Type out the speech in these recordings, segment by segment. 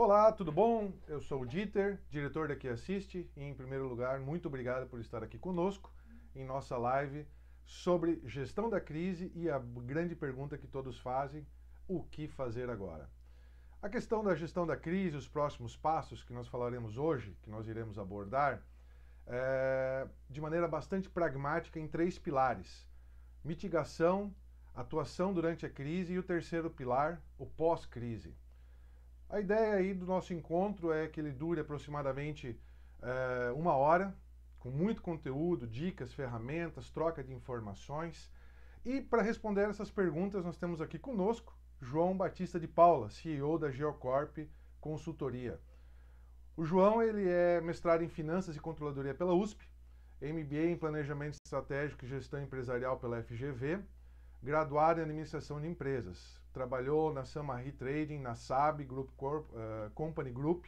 Olá, tudo bom? Eu sou o Dieter, diretor da QAssist, e em primeiro lugar, muito obrigado por estar aqui conosco em nossa live sobre gestão da crise e a grande pergunta que todos fazem, o que fazer agora? A questão da gestão da crise, os próximos passos que nós falaremos hoje, que nós iremos abordar, de maneira bastante pragmática em três pilares: mitigação, atuação durante a crise e o terceiro pilar, o pós-crise. A ideia aí do nosso encontro é que ele dure aproximadamente uma hora, com muito conteúdo, dicas, ferramentas, troca de informações. E para responder essas perguntas, nós temos aqui conosco João Batista de Paula, CEO da Geocorp Consultoria. O João ele é mestrado em Finanças e Controladoria pela USP, MBA em Planejamento Estratégico e Gestão Empresarial pela FGV, graduado em Administração de Empresas. Trabalhou na Samari Trading, na SAB Company Group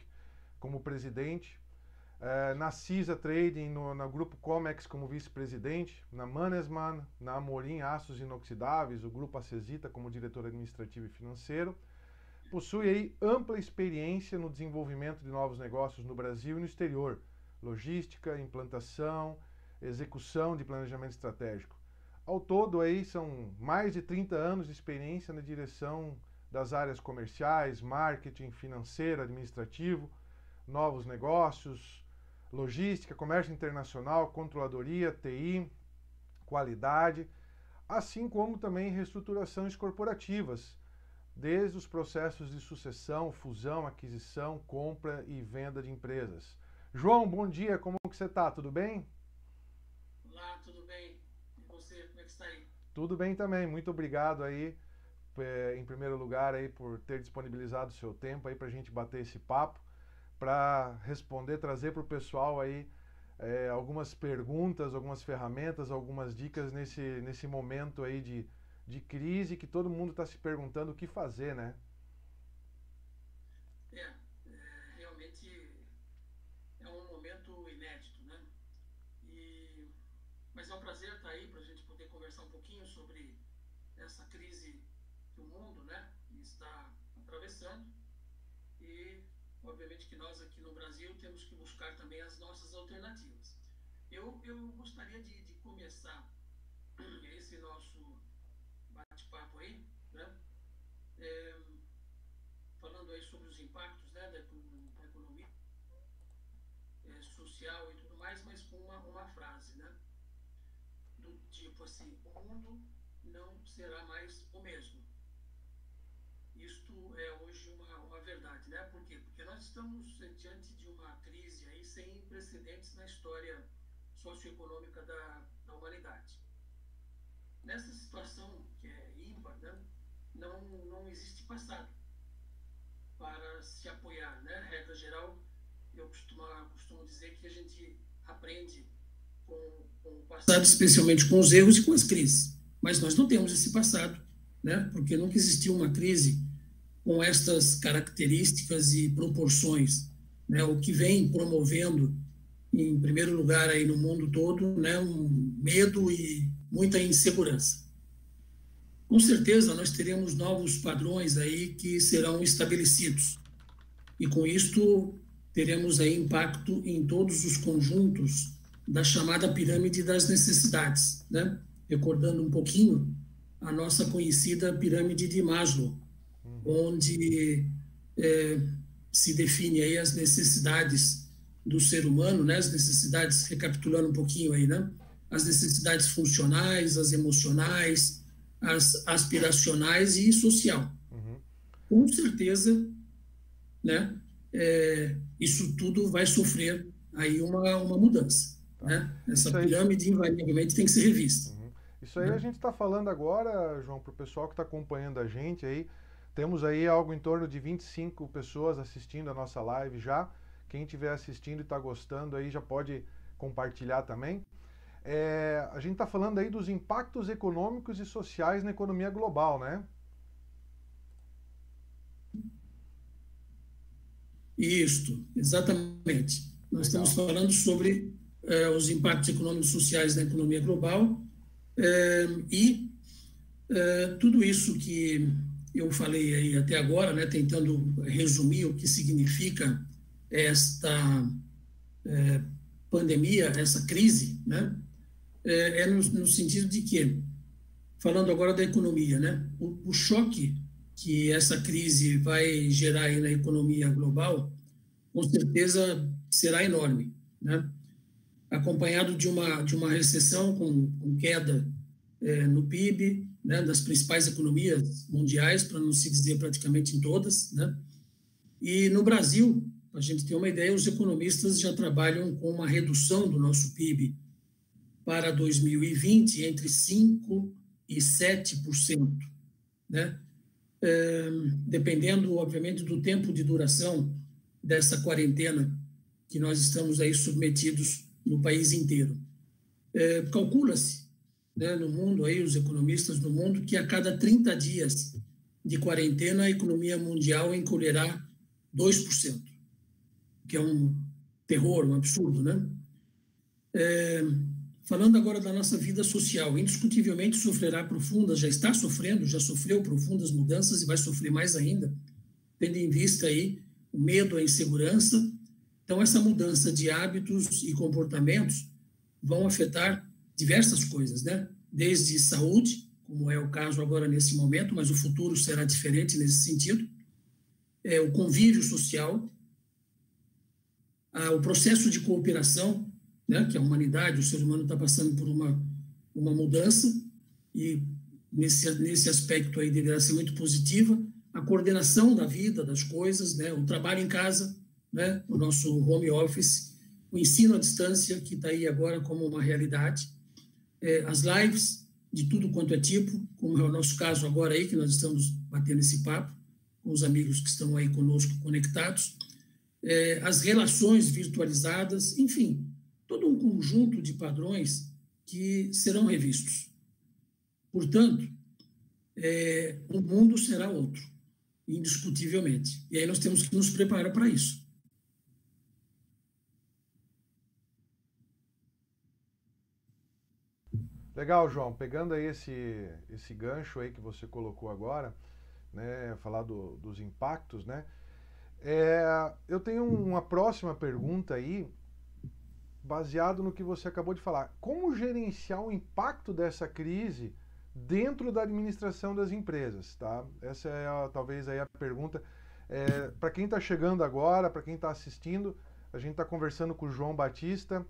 como presidente, na CISA Trading, no Grupo Comex como vice-presidente, na Mannesmann, na Amorim Aços Inoxidáveis, o Grupo Acesita como diretor administrativo e financeiro. Possui aí ampla experiência no desenvolvimento de novos negócios no Brasil e no exterior, logística, implantação, execução de planejamento estratégico. Ao todo aí são mais de 30 anos de experiência na direção das áreas comerciais, marketing, financeiro, administrativo, novos negócios, logística, comércio internacional, controladoria, TI, qualidade, assim como também reestruturações corporativas, desde os processos de sucessão, fusão, aquisição, compra e venda de empresas. João, bom dia, como que você está? Tudo bem? Olá, tudo bem? E você, como é que está aí? Tudo bem também, muito obrigado aí, em primeiro lugar, aí, por ter disponibilizado o seu tempo aí para a gente bater esse papo, para responder, trazer para o pessoal aí algumas perguntas, algumas ferramentas, algumas dicas nesse momento aí de crise que todo mundo está se perguntando o que fazer, né? Realmente é um momento inédito, né? E, mas é um prazer estar aí para a gente poder conversar um pouquinho sobre essa crise que o mundo, né, está atravessando e, obviamente, que nós aqui no Brasil temos que buscar também as nossas alternativas. Eu gostaria de começar esse nosso bate-papo aí, né? É, falando aí sobre os impactos, né, da economia social e tudo mais, mas com uma frase, né, do tipo assim: o mundo não será mais o mesmo. Isto é hoje uma verdade, né? Por quê? Porque nós estamos diante de uma crise aí sem precedentes na história socioeconômica da humanidade. Nessa situação que é ímpar, né, não existe passado para se apoiar, né? Regra geral, eu costumo dizer que a gente aprende com o passado, especialmente com os erros e com as crises. Mas nós não temos esse passado, né? Porque nunca existiu uma crise com estas características e proporções, né? O que vem promovendo, em primeiro lugar, aí no mundo todo, né, um medo e muita insegurança. Com certeza, nós teremos novos padrões aí que serão estabelecidos. E com isto, teremos aí impacto em todos os conjuntos da chamada pirâmide das necessidades, né? Recordando um pouquinho a nossa conhecida pirâmide de Maslow, onde se define aí as necessidades do ser humano, né? As necessidades, recapitulando um pouquinho aí, né? As necessidades funcionais, as emocionais, as aspiracionais e social. Com certeza, né? Isso tudo vai sofrer aí uma mudança, né? Essa pirâmide invariavelmente tem que ser revista. Isso aí a gente está falando agora, João, para o pessoal que está acompanhando a gente aí. Temos aí algo em torno de 25 pessoas assistindo a nossa live já. Quem estiver assistindo e está gostando aí já pode compartilhar também. A gente está falando aí dos impactos econômicos e sociais na economia global, né? Isso, exatamente. Nós estamos falando sobre os impactos econômicos e sociais na economia global e tudo isso que eu falei aí até agora, né, tentando resumir o que significa esta pandemia, essa crise, né, no sentido de que, falando agora da economia, né, o choque que essa crise vai gerar aí na economia global, com certeza será enorme, né, acompanhado de uma recessão com queda no PIB, né, das principais economias mundiais, para não se dizer praticamente em todas, né? E no Brasil, para a gente ter uma ideia, os economistas já trabalham com uma redução do nosso PIB para 2020 entre 5% e 7%, né? Dependendo, obviamente, do tempo de duração dessa quarentena que nós estamos aí submetidos no país inteiro. Calcula-se, né, no mundo, aí, os economistas no mundo, que a cada 30 dias de quarentena a economia mundial encolherá 2%, que é um terror, um absurdo, né? Falando agora da nossa vida social, indiscutivelmente sofrerá profundas, já está sofrendo, já sofreu profundas mudanças e vai sofrer mais ainda, tendo em vista aí o medo, a insegurança. Então, essa mudança de hábitos e comportamentos vão afetar diversas coisas, né? Desde saúde, como é o caso agora nesse momento, mas o futuro será diferente nesse sentido, o convívio social, o processo de cooperação, né? Que a humanidade, o ser humano está passando por uma mudança e nesse aspecto aí deverá ser muito positiva, a coordenação da vida, das coisas, né? O trabalho em casa, né? O nosso home office, o ensino à distância, que está aí agora como uma realidade, as lives de tudo quanto é tipo, como é o nosso caso agora aí, que nós estamos batendo esse papo com os amigos que estão aí conosco conectados, as relações virtualizadas, enfim, todo um conjunto de padrões que serão revistos. Portanto, o mundo será outro, indiscutivelmente. E aí nós temos que nos preparar para isso. Legal, João. Pegando aí esse gancho aí que você colocou agora, né, falar dos impactos, né? Eu tenho uma próxima pergunta aí, baseado no que você acabou de falar. Como gerenciar o impacto dessa crise dentro da administração das empresas, tá? Essa é talvez aí a pergunta. Para quem está chegando agora, para quem está assistindo, a gente está conversando com o João Batista,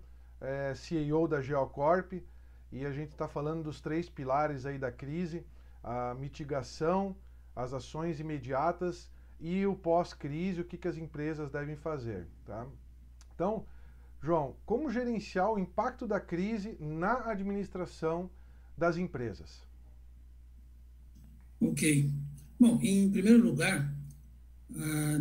CEO da Geocorp, e a gente está falando dos 3 pilares aí da crise: a mitigação, as ações imediatas e o pós-crise, o que as empresas devem fazer, tá? Então, João, como gerenciar o impacto da crise na administração das empresas? Ok. Bom, em primeiro lugar,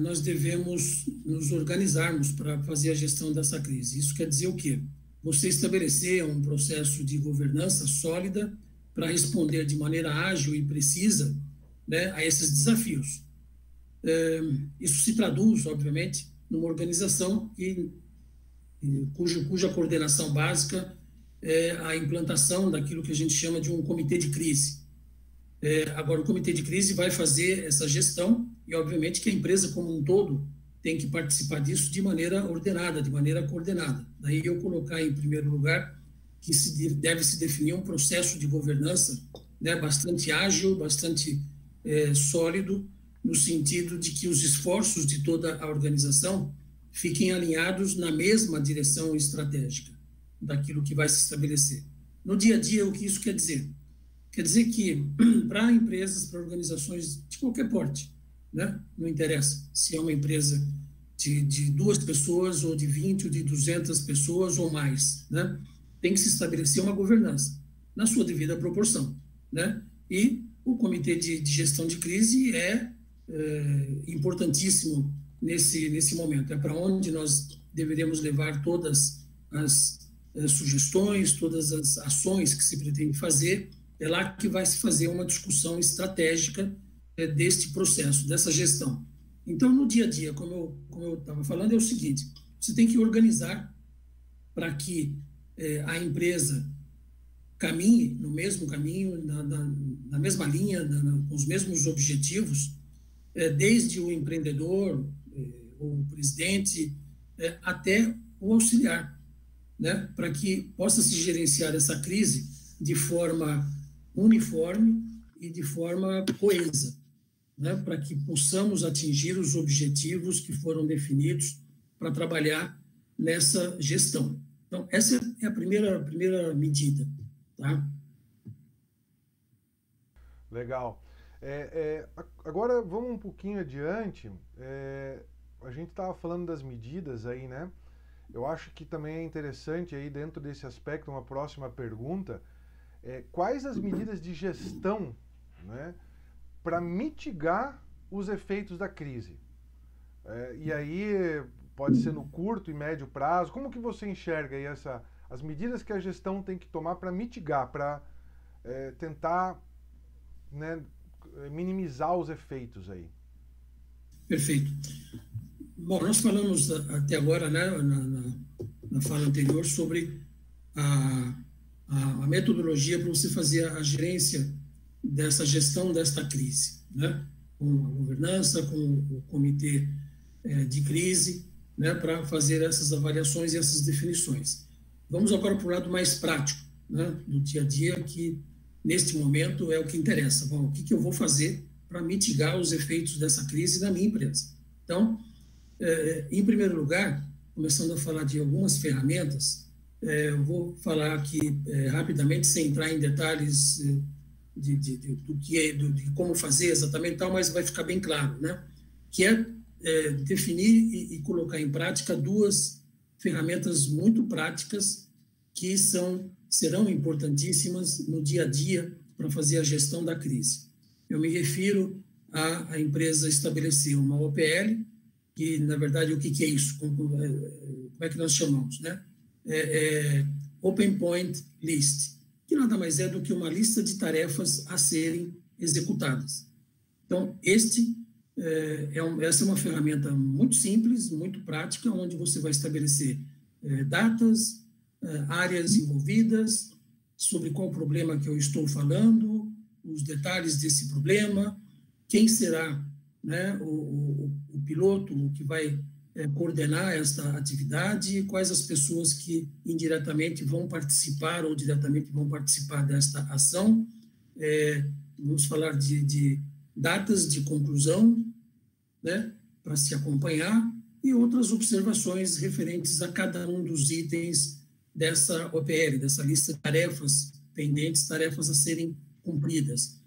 nós devemos nos organizarmos para fazer a gestão dessa crise. Isso quer dizer o quê? Você estabelecer um processo de governança sólida para responder de maneira ágil e precisa, né, a esses desafios. Isso se traduz, obviamente, numa organização cuja coordenação básica é a implantação daquilo que a gente chama de um comitê de crise. Agora, o comitê de crise vai fazer essa gestão e, obviamente, que a empresa como um todo tem que participar disso de maneira ordenada, de maneira coordenada. Daí eu colocar em primeiro lugar que deve se definir um processo de governança, né, bastante ágil, bastante sólido, no sentido de que os esforços de toda a organização fiquem alinhados na mesma direção estratégica daquilo que vai se estabelecer. No dia a dia, o que isso quer dizer? Quer dizer que para empresas, para organizações de qualquer porte, né? Não interessa se é uma empresa de 2 pessoas ou de 20 ou de 200 pessoas ou mais, né? Tem que se estabelecer uma governança na sua devida proporção, né? E o comitê de gestão de crise é importantíssimo nesse momento. É para onde nós deveremos levar todas as sugestões, todas as ações que se pretende fazer. É lá que vai se fazer uma discussão estratégica deste processo, dessa gestão. Então, no dia a dia, como eu estava falando, é o seguinte: você tem que organizar para que a empresa caminhe no mesmo caminho, na mesma linha, com os mesmos objetivos, desde o empreendedor, o presidente, até o auxiliar, né, para que possa se gerenciar essa crise de forma uniforme e de forma coesa, né, para que possamos atingir os objetivos que foram definidos para trabalhar nessa gestão. Então, essa é a primeira medida. Tá? Legal. Agora, vamos um pouquinho adiante. A gente estava falando das medidas aí, né? Eu acho que também é interessante aí, dentro desse aspecto, uma próxima pergunta, quais as medidas de gestão, né, para mitigar os efeitos da crise? E aí pode ser no curto e médio prazo. Como que você enxerga aí as medidas que a gestão tem que tomar para mitigar, para tentar, né, minimizar os efeitos aí? Perfeito. Bom, nós falamos até agora, né, na fala anterior, sobre a metodologia para você fazer a gerência dessa gestão desta crise, né, com a governança, com o comitê de crise, né, para fazer essas avaliações e essas definições. Vamos agora para o lado mais prático, né, do dia a dia, que neste momento é o que interessa. Bom, o que eu vou fazer para mitigar os efeitos dessa crise na minha empresa? Então, em primeiro lugar, começando a falar de algumas ferramentas, eu vou falar aqui rapidamente, sem entrar em detalhes de como fazer exatamente, tal, mas vai ficar bem claro, né? Que definir e colocar em prática duas ferramentas muito práticas que serão importantíssimas no dia a dia para fazer a gestão da crise. Eu me refiro à empresa estabelecer uma OPL, que, na verdade, o que é isso? Como é que nós chamamos, né? Open Point List, que nada mais é do que uma lista de tarefas a serem executadas. Então, essa é uma ferramenta muito simples, muito prática, onde você vai estabelecer datas, áreas envolvidas, sobre qual problema que eu estou falando, os detalhes desse problema, quem será, né, o piloto que vai coordenar esta atividade, quais as pessoas que indiretamente vão participar ou diretamente vão participar desta ação. Vamos falar de datas de conclusão, né, para se acompanhar, e outras observações referentes a cada um dos itens dessa OPL, dessa lista de tarefas pendentes, tarefas a serem cumpridas.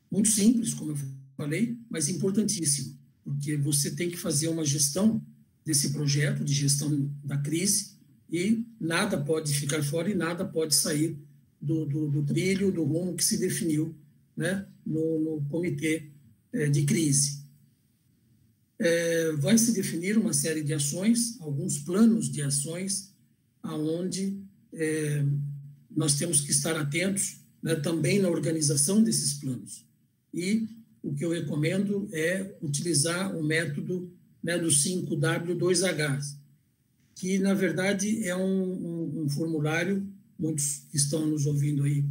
Muito simples, como eu falei, mas importantíssimo, porque você tem que fazer uma gestão desse projeto de gestão da crise e nada pode ficar fora e nada pode sair do trilho, do rumo que se definiu, né, no comitê de crise. Vai se definir uma série de ações, alguns planos de ações, aonde nós temos que estar atentos, né, também na organização desses planos. E o que eu recomendo é utilizar o método, né, do 5W2H, que, na verdade, é um formulário, muitos que estão nos ouvindo aí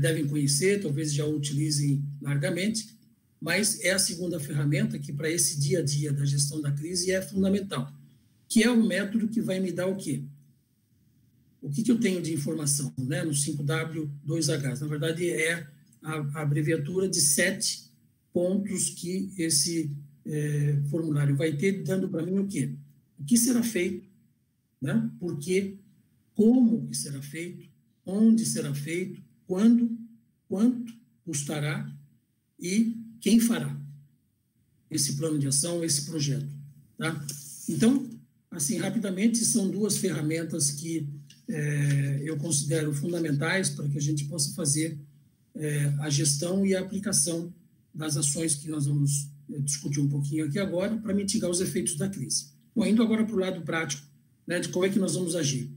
devem conhecer, talvez já o utilizem largamente, mas é a segunda ferramenta que, para esse dia a dia da gestão da crise, é fundamental, que é o método que vai me dar o quê? O que eu tenho de informação, né, no 5W2H? Na verdade, é a abreviatura de 7 pontos que esse formulário vai ter, dando para mim o quê? O que será feito, né? Por quê? Como que será feito? Onde será feito? Quando? Quanto custará? E quem fará esse plano de ação, esse projeto, tá? Então, assim, rapidamente, são duas ferramentas que eu considero fundamentais para que a gente possa fazer a gestão e a aplicação das ações que nós vamos discutir um pouquinho aqui agora para mitigar os efeitos da crise. Bom, indo agora para o lado prático, né, de como é que nós vamos agir.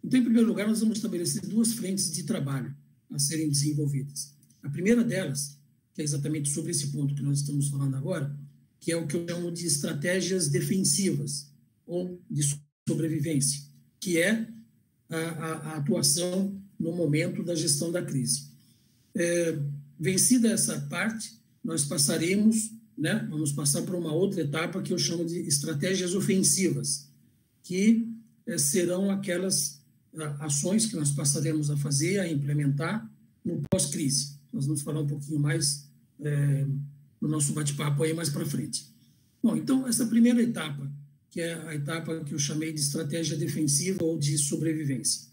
Então, em primeiro lugar, nós vamos estabelecer duas frentes de trabalho a serem desenvolvidas. A primeira delas, que é exatamente sobre esse ponto que nós estamos falando agora, que é o que eu chamo de estratégias defensivas ou de sobrevivência, que é a atuação no momento da gestão da crise. Vencida essa parte, nós passaremos, né, vamos passar para uma outra etapa que eu chamo de estratégias ofensivas, que serão aquelas ações que nós passaremos a fazer, a implementar no pós-crise. Nós vamos falar um pouquinho mais no nosso bate-papo aí mais para frente. Bom, então, essa primeira etapa, que é a etapa que eu chamei de estratégia defensiva ou de sobrevivência,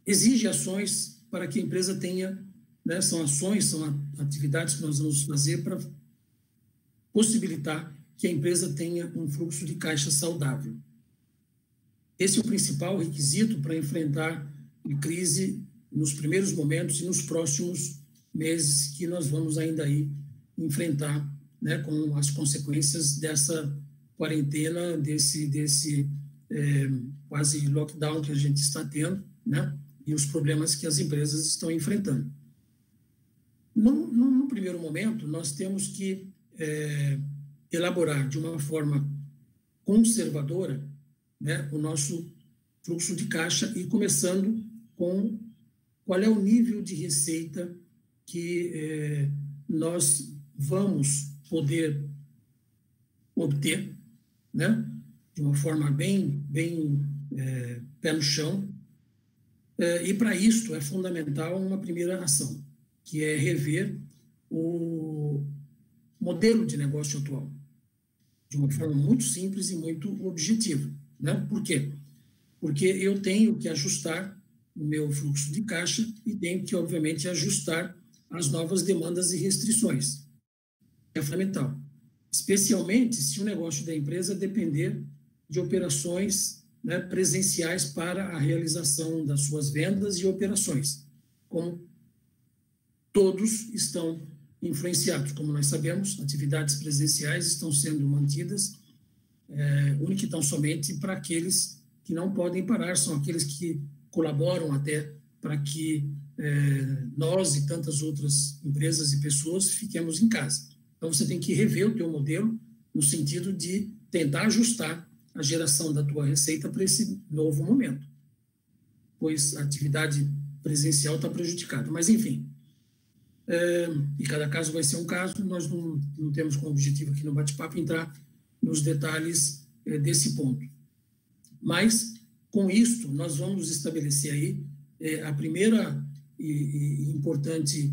exige ações para que a empresa tenha, né, são atividades que nós vamos fazer para possibilitar que a empresa tenha um fluxo de caixa saudável. Esse é o principal requisito para enfrentar a crise nos primeiros momentos e nos próximos meses que nós vamos ainda aí enfrentar, né, com as consequências dessa quarentena, desse quase lockdown que a gente está tendo, né, e os problemas que as empresas estão enfrentando. No primeiro momento, nós temos que elaborar de uma forma conservadora, né, o nosso fluxo de caixa e começando com qual é o nível de receita que nós vamos poder obter, né, de uma forma bem pé no chão. E para isso é fundamental uma primeira ação, que é rever o modelo de negócio atual, de uma forma muito simples e muito objetiva, né? Por quê? Porque eu tenho que ajustar o meu fluxo de caixa e tenho que, obviamente, ajustar as novas demandas e restrições. É fundamental, especialmente se o negócio da empresa depender de operações, né, presenciais para a realização das suas vendas e operações, como todos estão influenciados. Como nós sabemos, atividades presenciais estão sendo mantidas única e tão somente para aqueles que não podem parar, são aqueles que colaboram até para que nós e tantas outras empresas e pessoas fiquemos em casa. Então, você tem que rever o teu modelo no sentido de tentar ajustar a geração da tua receita para esse novo momento, pois a atividade presencial está prejudicada. Mas, enfim, e cada caso vai ser um caso, nós não temos como objetivo aqui no bate-papo entrar nos detalhes desse ponto. Mas, com isto, nós vamos estabelecer aí a primeira e importante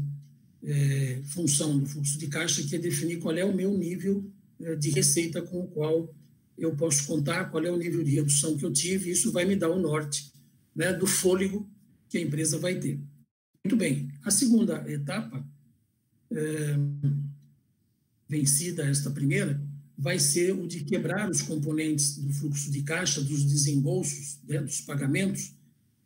função do fluxo de caixa, que é definir qual é o meu nível de receita com o qual eu posso contar, qual é o nível de redução que eu tive, isso vai me dar o norte, né, do fôlego que a empresa vai ter. Muito bem, a segunda etapa, vencida esta primeira, vai ser o de quebrar os componentes do fluxo de caixa, dos desembolsos, né, dos pagamentos,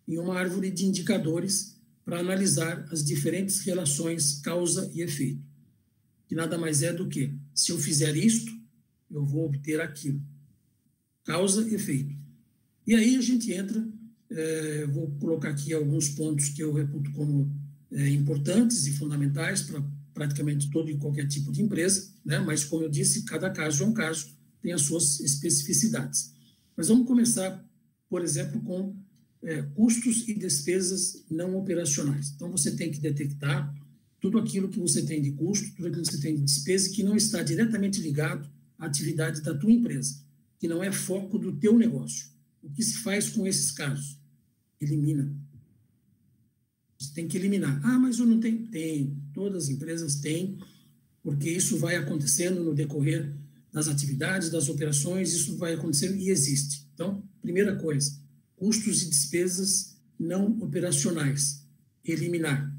em uma árvore de indicadores para analisar as diferentes relações causa e efeito. Que nada mais é do que, se eu fizer isto, eu vou obter aquilo. Causa e efeito. E aí a gente entra, vou colocar aqui alguns pontos que eu reputo como importantes e fundamentais para praticamente todo e qualquer tipo de empresa, né? Mas, como eu disse, cada caso é um caso, tem as suas especificidades. Mas vamos começar, por exemplo, com custos e despesas não operacionais. Então, você tem que detectar tudo aquilo que você tem de custo, tudo aquilo que você tem de despesa que não está diretamente ligado à atividade da tua empresa, que não é foco do teu negócio. O que se faz com esses casos? Elimina. Você tem que eliminar. Ah, mas eu não tenho. Tem. Todas as empresas têm, porque isso vai acontecendo no decorrer das atividades, das operações, isso vai acontecendo e existe. Então, primeira coisa, custos e despesas não operacionais. Eliminar.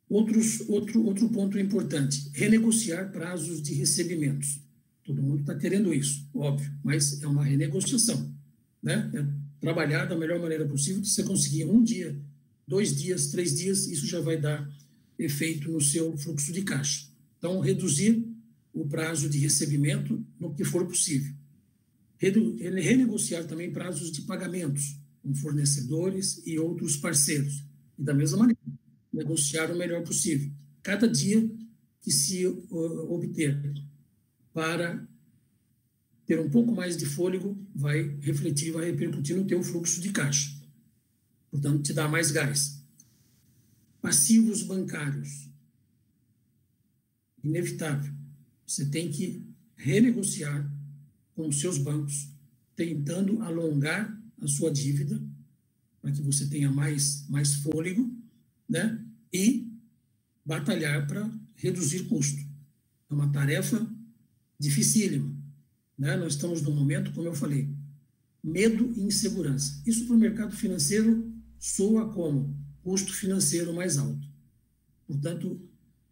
Outro ponto importante, renegociar prazos de recebimentos. Todo mundo está querendo isso, óbvio, mas é uma renegociação, né? É trabalhar da melhor maneira possível, se você conseguir 1 dia, 2 dias, 3 dias, isso já vai dar efeito no seu fluxo de caixa. Então, reduzir o prazo de recebimento no que for possível. Renegociar também prazos de pagamentos com fornecedores e outros parceiros. E da mesma maneira, negociar o melhor possível. Cada dia que se obter para ter um pouco mais de fôlego vai refletir, vai repercutir no teu fluxo de caixa. portanto, te dá mais gás. Passivos bancários. Inevitável. Você tem que renegociar com os seus bancos, tentando alongar a sua dívida, para que você tenha mais fôlego, né? E batalhar para reduzir custo. É uma tarefa dificílima, né? Nós estamos num momento, como eu falei, medo e insegurança. Isso para o mercado financeiro soa como custo financeiro mais alto. Portanto,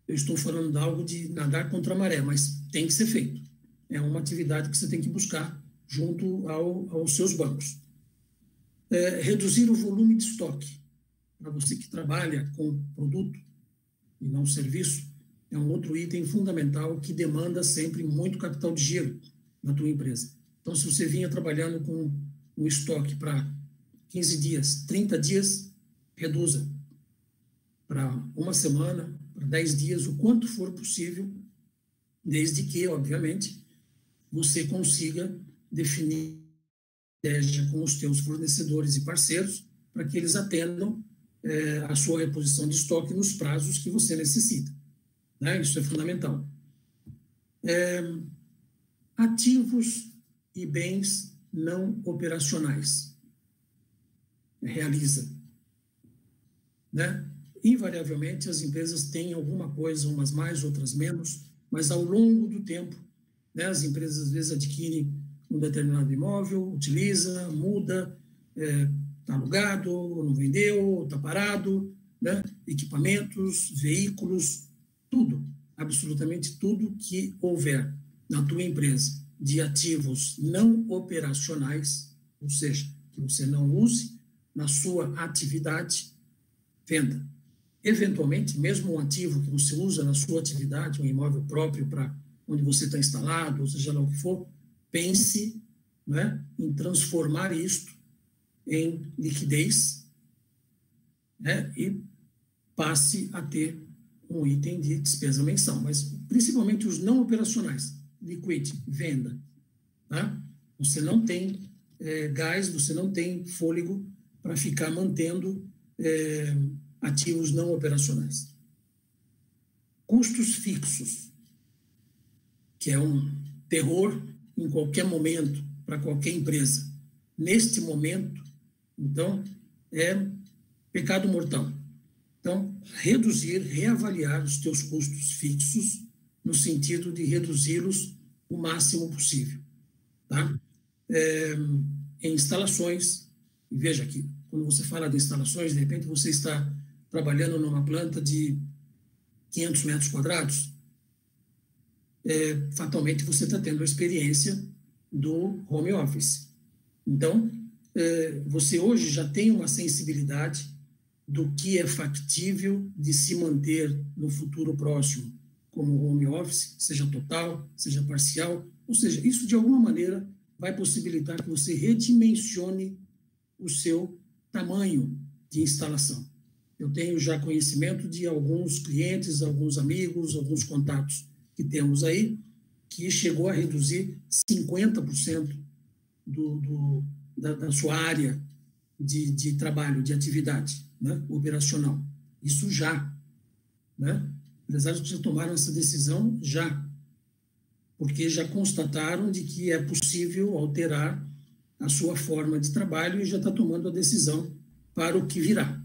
eu estou falando de algo de nadar contra a maré, mas tem que ser feito. É uma atividade que você tem que buscar junto aos seus bancos. Reduzir o volume de estoque. Para você que trabalha com produto e não serviço, é um outro item fundamental que demanda sempre muito capital de giro na tua empresa. Então, se você vinha trabalhando com um estoque para 15 dias, 30 dias, reduza para uma semana, para 10 dias, o quanto for possível, desde que, obviamente, você consiga definir estratégia com os teus fornecedores e parceiros para que eles atendam a sua reposição de estoque nos prazos que você necessita. Né? Isso é fundamental. Ativos e bens não operacionais. Realiza. Né? Invariavelmente, as empresas têm alguma coisa, umas mais, outras menos, mas ao longo do tempo, né, as empresas às vezes adquirem um determinado imóvel, utiliza, muda, está alugado, não vendeu, está parado, né? Equipamentos, veículos, tudo, absolutamente tudo que houver na tua empresa de ativos não operacionais, ou seja, que você não use na sua atividade, venda. Eventualmente, mesmo um ativo que você usa na sua atividade, um imóvel próprio para onde você está instalado, ou seja lá o que for, pense, né, em transformar isto em liquidez, né, e passe a ter um item de despesa mensal, mas principalmente os não operacionais, liquide, venda. Tá? Você não tem gás, você não tem fôlego para ficar mantendo ativos não operacionais. Custos fixos, que é um terror em qualquer momento para qualquer empresa. Neste momento, então, é pecado mortal. Então, reduzir, reavaliar os teus custos fixos no sentido de reduzi-los o máximo possível. Tá? Em instalações, veja aqui, quando você fala de instalações, de repente você está trabalhando numa planta de 500 metros quadrados, fatalmente você está tendo a experiência do home office. Então, você hoje já tem uma sensibilidade do que é factível de se manter no futuro próximo, como home office, seja total, seja parcial, ou seja, isso de alguma maneira vai possibilitar que você redimensione o seu tamanho de instalação. Eu tenho já conhecimento de alguns clientes, alguns amigos, alguns contatos que temos aí, que chegou a reduzir 50% da sua área de trabalho, de atividade, né, operacional. Isso já. Né? Empresários que já tomaram essa decisão já, porque já constataram de que é possível alterar a sua forma de trabalho e já está tomando a decisão para o que virá.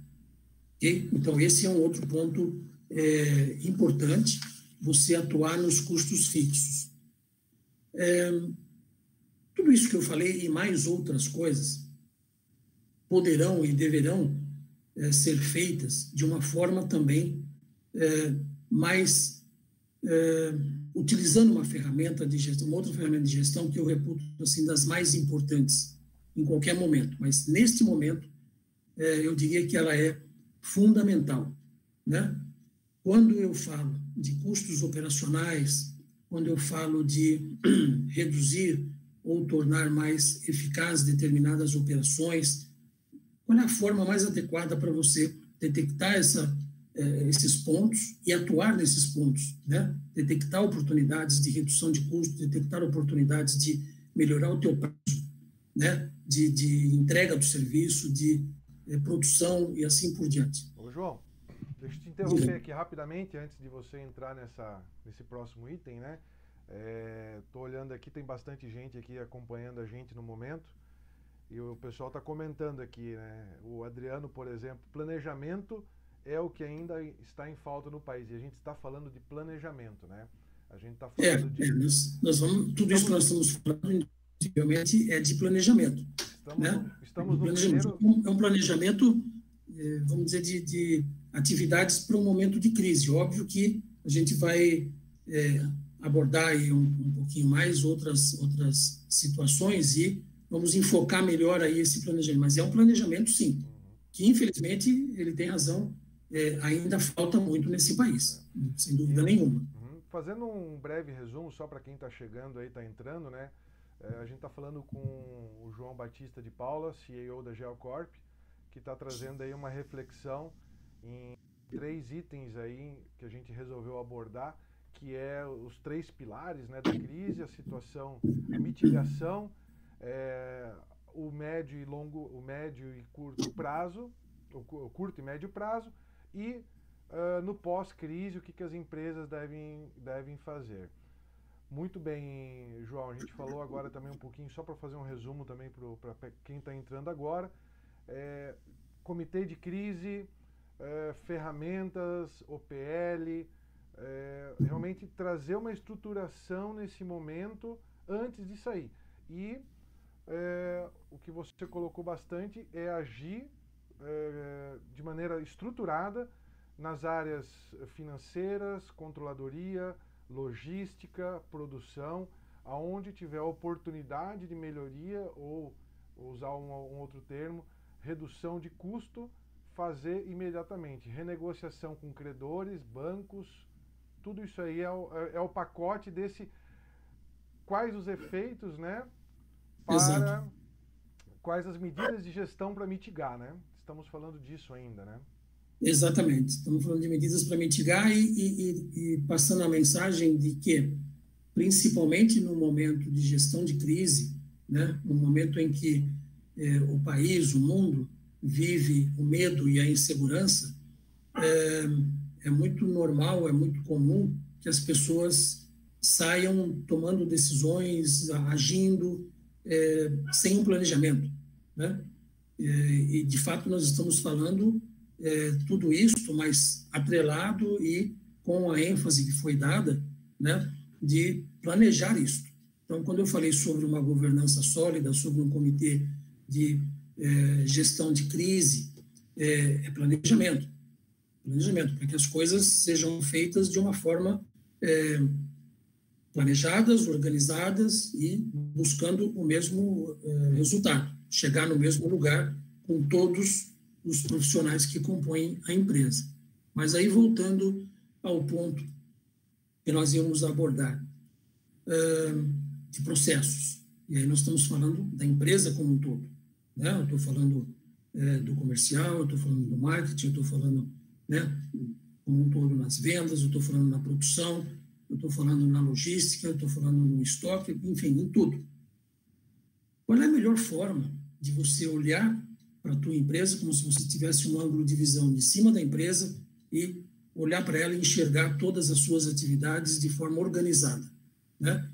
Okay? Então, esse é um outro ponto importante, você atuar nos custos fixos. Tudo isso que eu falei e mais outras coisas poderão e deverão ser feitas de uma forma também mais utilizando uma ferramenta de gestão, uma outra ferramenta de gestão que eu reputo assim das mais importantes em qualquer momento, mas neste momento eu diria que ela é fundamental, né? Quando eu falo de custos operacionais, quando eu falo de reduzir ou tornar mais eficazes determinadas operações, qual é a forma mais adequada para você detectar esses pontos e atuar nesses pontos, né? Detectar oportunidades de redução de custos, detectar oportunidades de melhorar o teu prazo, né? De entrega do serviço, de produção e assim por diante. Ô, João, deixa eu te interromper aqui rapidamente antes de você entrar nesse próximo item, né? Tô olhando aqui, tem bastante gente aqui acompanhando a gente no momento e o pessoal está comentando aqui, né? O Adriano, por exemplo, planejamento é o que ainda está em falta no país e a gente está falando de planejamento, né? A gente está falando de... Nós vamos, tudo isso que nós estamos falando, inicialmente, é de planejamento. Estamos no planejamento. primeiro... É um planejamento, vamos dizer, de atividades para um momento de crise. Óbvio que a gente vai abordar aí um pouquinho mais outras situações e vamos enfocar melhor aí esse planejamento. Mas é um planejamento, sim, que infelizmente ele tem razão, ainda falta muito nesse país, sem dúvida nenhuma. Fazendo um breve resumo, só para quem está chegando aí, está entrando, né? A gente está falando com o João Batista de Paula, CEO da Geocorp, que está trazendo aí uma reflexão em 3 itens aí que a gente resolveu abordar, que é os 3 pilares, né, da crise, a situação, a mitigação, o médio e curto prazo, o curto e médio prazo, e no pós-crise, o que as empresas devem fazer. Muito bem, João, a gente falou agora também um pouquinho, só para fazer um resumo também para quem está entrando agora, comitê de crise, ferramentas, OPL, realmente trazer uma estruturação nesse momento antes de sair. E o que você colocou bastante é agir de maneira estruturada nas áreas financeiras, controladoria, logística, produção, aonde tiver oportunidade de melhoria ou usar um outro termo, redução de custo, fazer imediatamente. Renegociação com credores, bancos, tudo isso aí é o pacote desse... Quais os efeitos, né? Quais as medidas de gestão para mitigar, né? Estamos falando disso ainda, né? Exatamente. Estamos falando de medidas para mitigar e passando a mensagem de que, principalmente no momento de gestão de crise, né, no momento em que o país, o mundo, vive o medo e a insegurança, é muito normal, é muito comum que as pessoas saiam tomando decisões, agindo, sem um planejamento, né? E, de fato, nós estamos falando tudo isso, mas atrelado e com a ênfase que foi dada, né, de planejar isso. Então, quando eu falei sobre uma governança sólida, sobre um comitê de gestão de crise, planejamento. Planejamento, para que as coisas sejam feitas de uma forma planejadas, organizadas e buscando o mesmo resultado, chegar no mesmo lugar com todos os profissionais que compõem a empresa. Mas aí, voltando ao ponto que nós íamos abordar, de processos. E aí nós estamos falando da empresa como um todo, né? Eu estou falando do comercial, eu estou falando do marketing, eu estou falando, né, como um todo nas vendas, eu estou falando na produção, eu estou falando na logística, eu estou falando no estoque, enfim, em tudo. Qual é a melhor forma de você olhar para a tua empresa como se você tivesse um ângulo de visão de cima da empresa e olhar para ela e enxergar todas as suas atividades de forma organizada, né?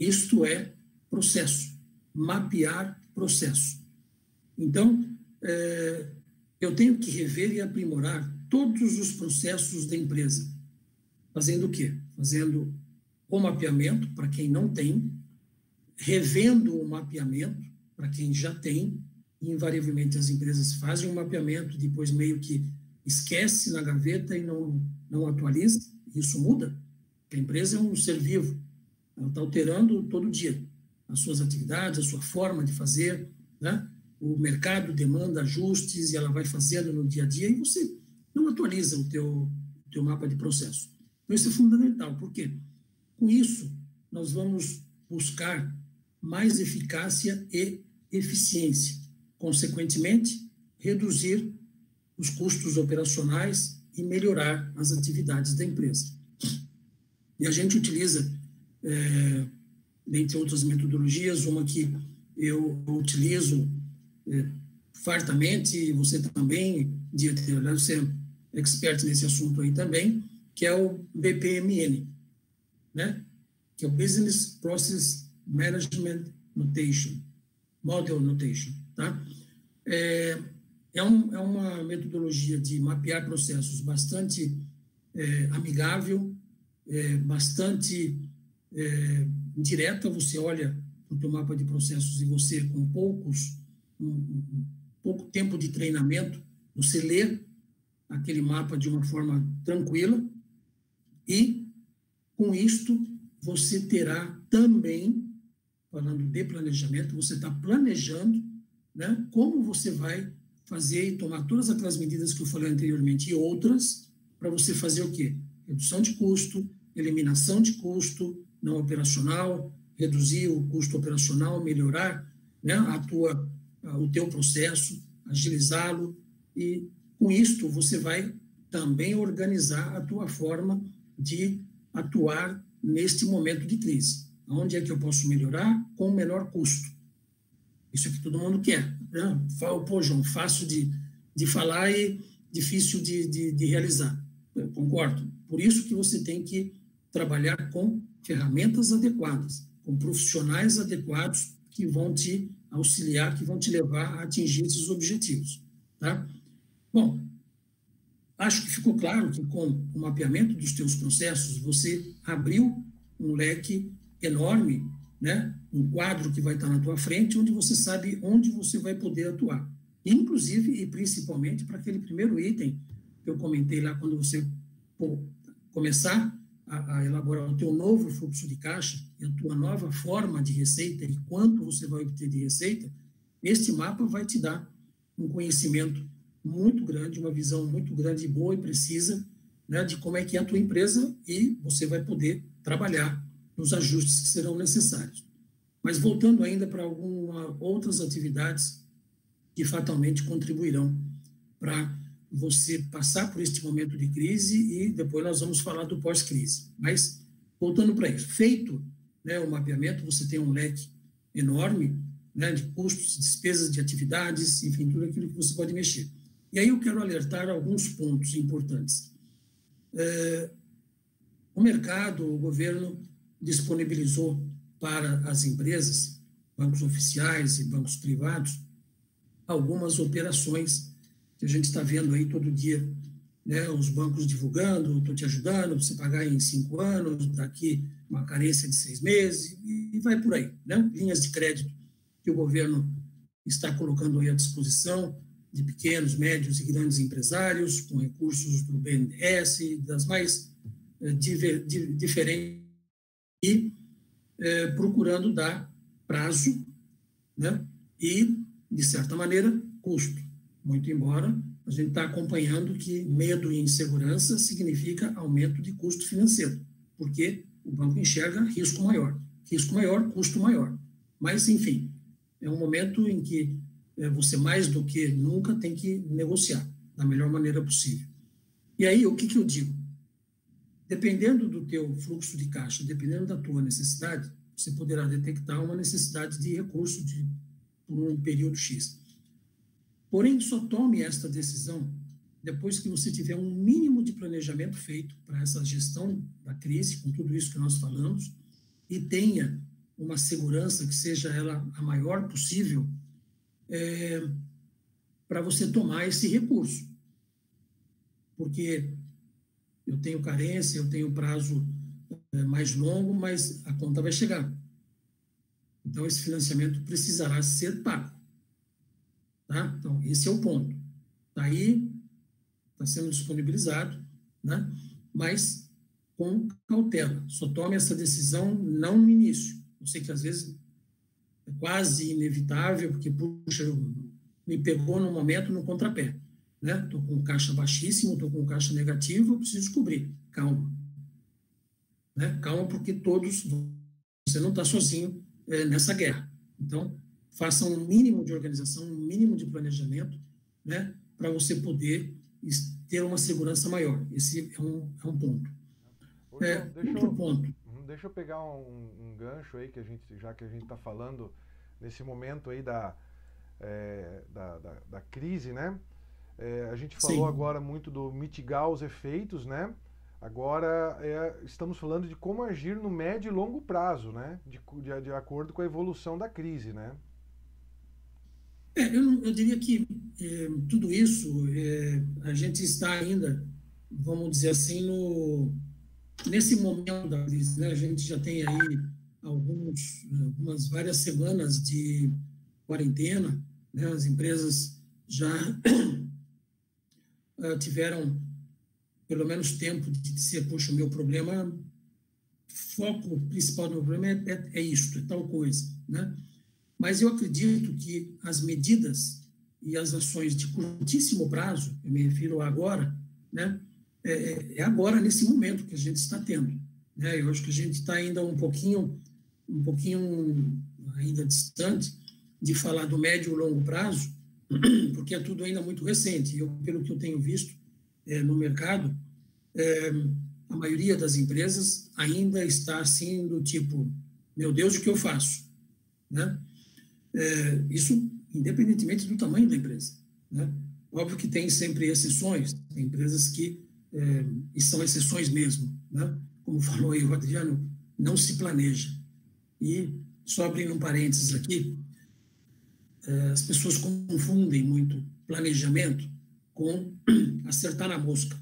Isto é processo, mapear processo. Então, eu tenho que rever e aprimorar todos os processos da empresa. Fazendo o quê? Fazendo o mapeamento para quem não tem, revendo o mapeamento para quem já tem. Invariavelmente as empresas fazem um mapeamento, depois meio que esquece na gaveta e não atualiza. Isso muda, porque a empresa é um ser vivo, ela está alterando todo dia as suas atividades, a sua forma de fazer, né? O mercado demanda ajustes e ela vai fazendo no dia a dia e você não atualiza o teu mapa de processo. Então isso é fundamental, porque com isso nós vamos buscar mais eficácia e eficiência. Consequentemente, reduzir os custos operacionais e melhorar as atividades da empresa. E a gente utiliza, dentre outras metodologias, uma que eu utilizo fartamente, você também, Dieter, você é expert nesse assunto aí também, que é o BPMN, né? Que é o Business Process Management Notation, Model Notation, tá? É uma metodologia de mapear processos bastante amigável, bastante direta. Você olha para o teu mapa de processos e você, com pouco tempo de treinamento, você lê aquele mapa de uma forma tranquila e, com isto, você terá também, falando de planejamento, você está planejando, né, como você vai fazer e tomar todas aquelas medidas que eu falei anteriormente e outras, para você fazer o quê? Redução de custo, eliminação de custo não operacional, reduzir o custo operacional, melhorar, né, o teu processo, agilizá-lo, e com isto você vai também organizar a tua forma de atuar neste momento de crise. Onde é que eu posso melhorar com o menor custo? Isso é que todo mundo quer, né? Pô, João, fácil de falar e difícil de realizar. Eu concordo. Por isso que você tem que trabalhar com ferramentas adequadas, com profissionais adequados que vão te auxiliar, que vão te levar a atingir esses objetivos, tá? Bom, acho que ficou claro que com o mapeamento dos teus processos, você abriu um leque enorme, né? Um quadro que vai estar na tua frente, onde você sabe onde você vai poder atuar. Inclusive e principalmente para aquele primeiro item que eu comentei lá, quando você começar a elaborar o teu novo fluxo de caixa e a tua nova forma de receita e quanto você vai obter de receita, este mapa vai te dar um conhecimento muito grande, uma visão muito grande, boa e precisa, né, de como é que é a tua empresa, e você vai poder trabalhar nos ajustes que serão necessários. Mas voltando ainda para algumas outras atividades que fatalmente contribuirão para você passar por este momento de crise, e depois nós vamos falar do pós-crise. Mas, voltando para isso, feito, né, o mapeamento, você tem um leque enorme, né, de custos, despesas de atividades, enfim, tudo aquilo que você pode mexer. E aí eu quero alertar alguns pontos importantes. O mercado, o governo disponibilizou para as empresas, bancos oficiais e bancos privados, algumas operações que a gente está vendo aí todo dia, né? Os bancos divulgando, estou te ajudando, você pagar em 5 anos, daqui uma carência de 6 meses, e vai por aí, né? Linhas de crédito que o governo está colocando aí à disposição de pequenos, médios e grandes empresários, com recursos do BNDES, das mais diferentes, e procurando dar prazo, né? E, de certa maneira, custo. Muito embora a gente está acompanhando que medo e insegurança significa aumento de custo financeiro, porque o banco enxerga risco maior, custo maior. Mas, enfim, é um momento em que você, mais do que nunca, tem que negociar da melhor maneira possível. E aí, o que eu digo? Dependendo do teu fluxo de caixa, dependendo da tua necessidade, você poderá detectar uma necessidade de recurso por um período X. Porém, só tome esta decisão depois que você tiver um mínimo de planejamento feito para essa gestão da crise, com tudo isso que nós falamos, e tenha uma segurança que seja ela a maior possível, para você tomar esse recurso. Porque eu tenho carência, eu tenho prazo mais longo, mas a conta vai chegar. Então, esse financiamento precisará ser pago. Tá? Então, esse é o ponto. Está aí, está sendo disponibilizado, né? Mas com cautela. Só tome essa decisão não no início. Eu sei que, às vezes, é quase inevitável, porque, puxa, me pegou no momento no contrapé. Estou com caixa baixíssimo, estou com caixa negativo, eu preciso cobrir. Calma. Né? Calma, porque você não está sozinho nessa guerra. Então, faça um mínimo de organização, um mínimo de planejamento, né, para você poder ter uma segurança maior. Esse é um ponto. Outro ponto. Deixa eu pegar um gancho aí, já que a gente está falando nesse momento aí da crise, né? A gente falou Sim. agora muito do mitigar os efeitos, né? Agora estamos falando de como agir no médio e longo prazo, né? De acordo com a evolução da crise, né? Eu diria que tudo isso, a gente está ainda, vamos dizer assim, nesse momento da crise, né? A gente já tem aí algumas várias semanas de quarentena, né? As empresas já tiveram pelo menos tempo de dizer, poxa, o meu problema, foco principal do meu problema é isto, é tal coisa, né? Mas eu acredito que as medidas e as ações de curtíssimo prazo, eu me refiro a agora, né? É agora, nesse momento que a gente está tendo, né? Eu acho que a gente está ainda um pouquinho ainda distante de falar do médio e longo prazo, porque é tudo ainda muito recente. Pelo que eu tenho visto no mercado, a maioria das empresas ainda está assim do tipo, meu Deus, o que eu faço? Né? Isso independentemente do tamanho da empresa, né? Óbvio que tem sempre exceções, tem empresas e são exceções mesmo, né? Como falou aí o Adriano, não se planeja. E, só abrindo um parênteses aqui, as pessoas confundem muito planejamento com acertar na mosca.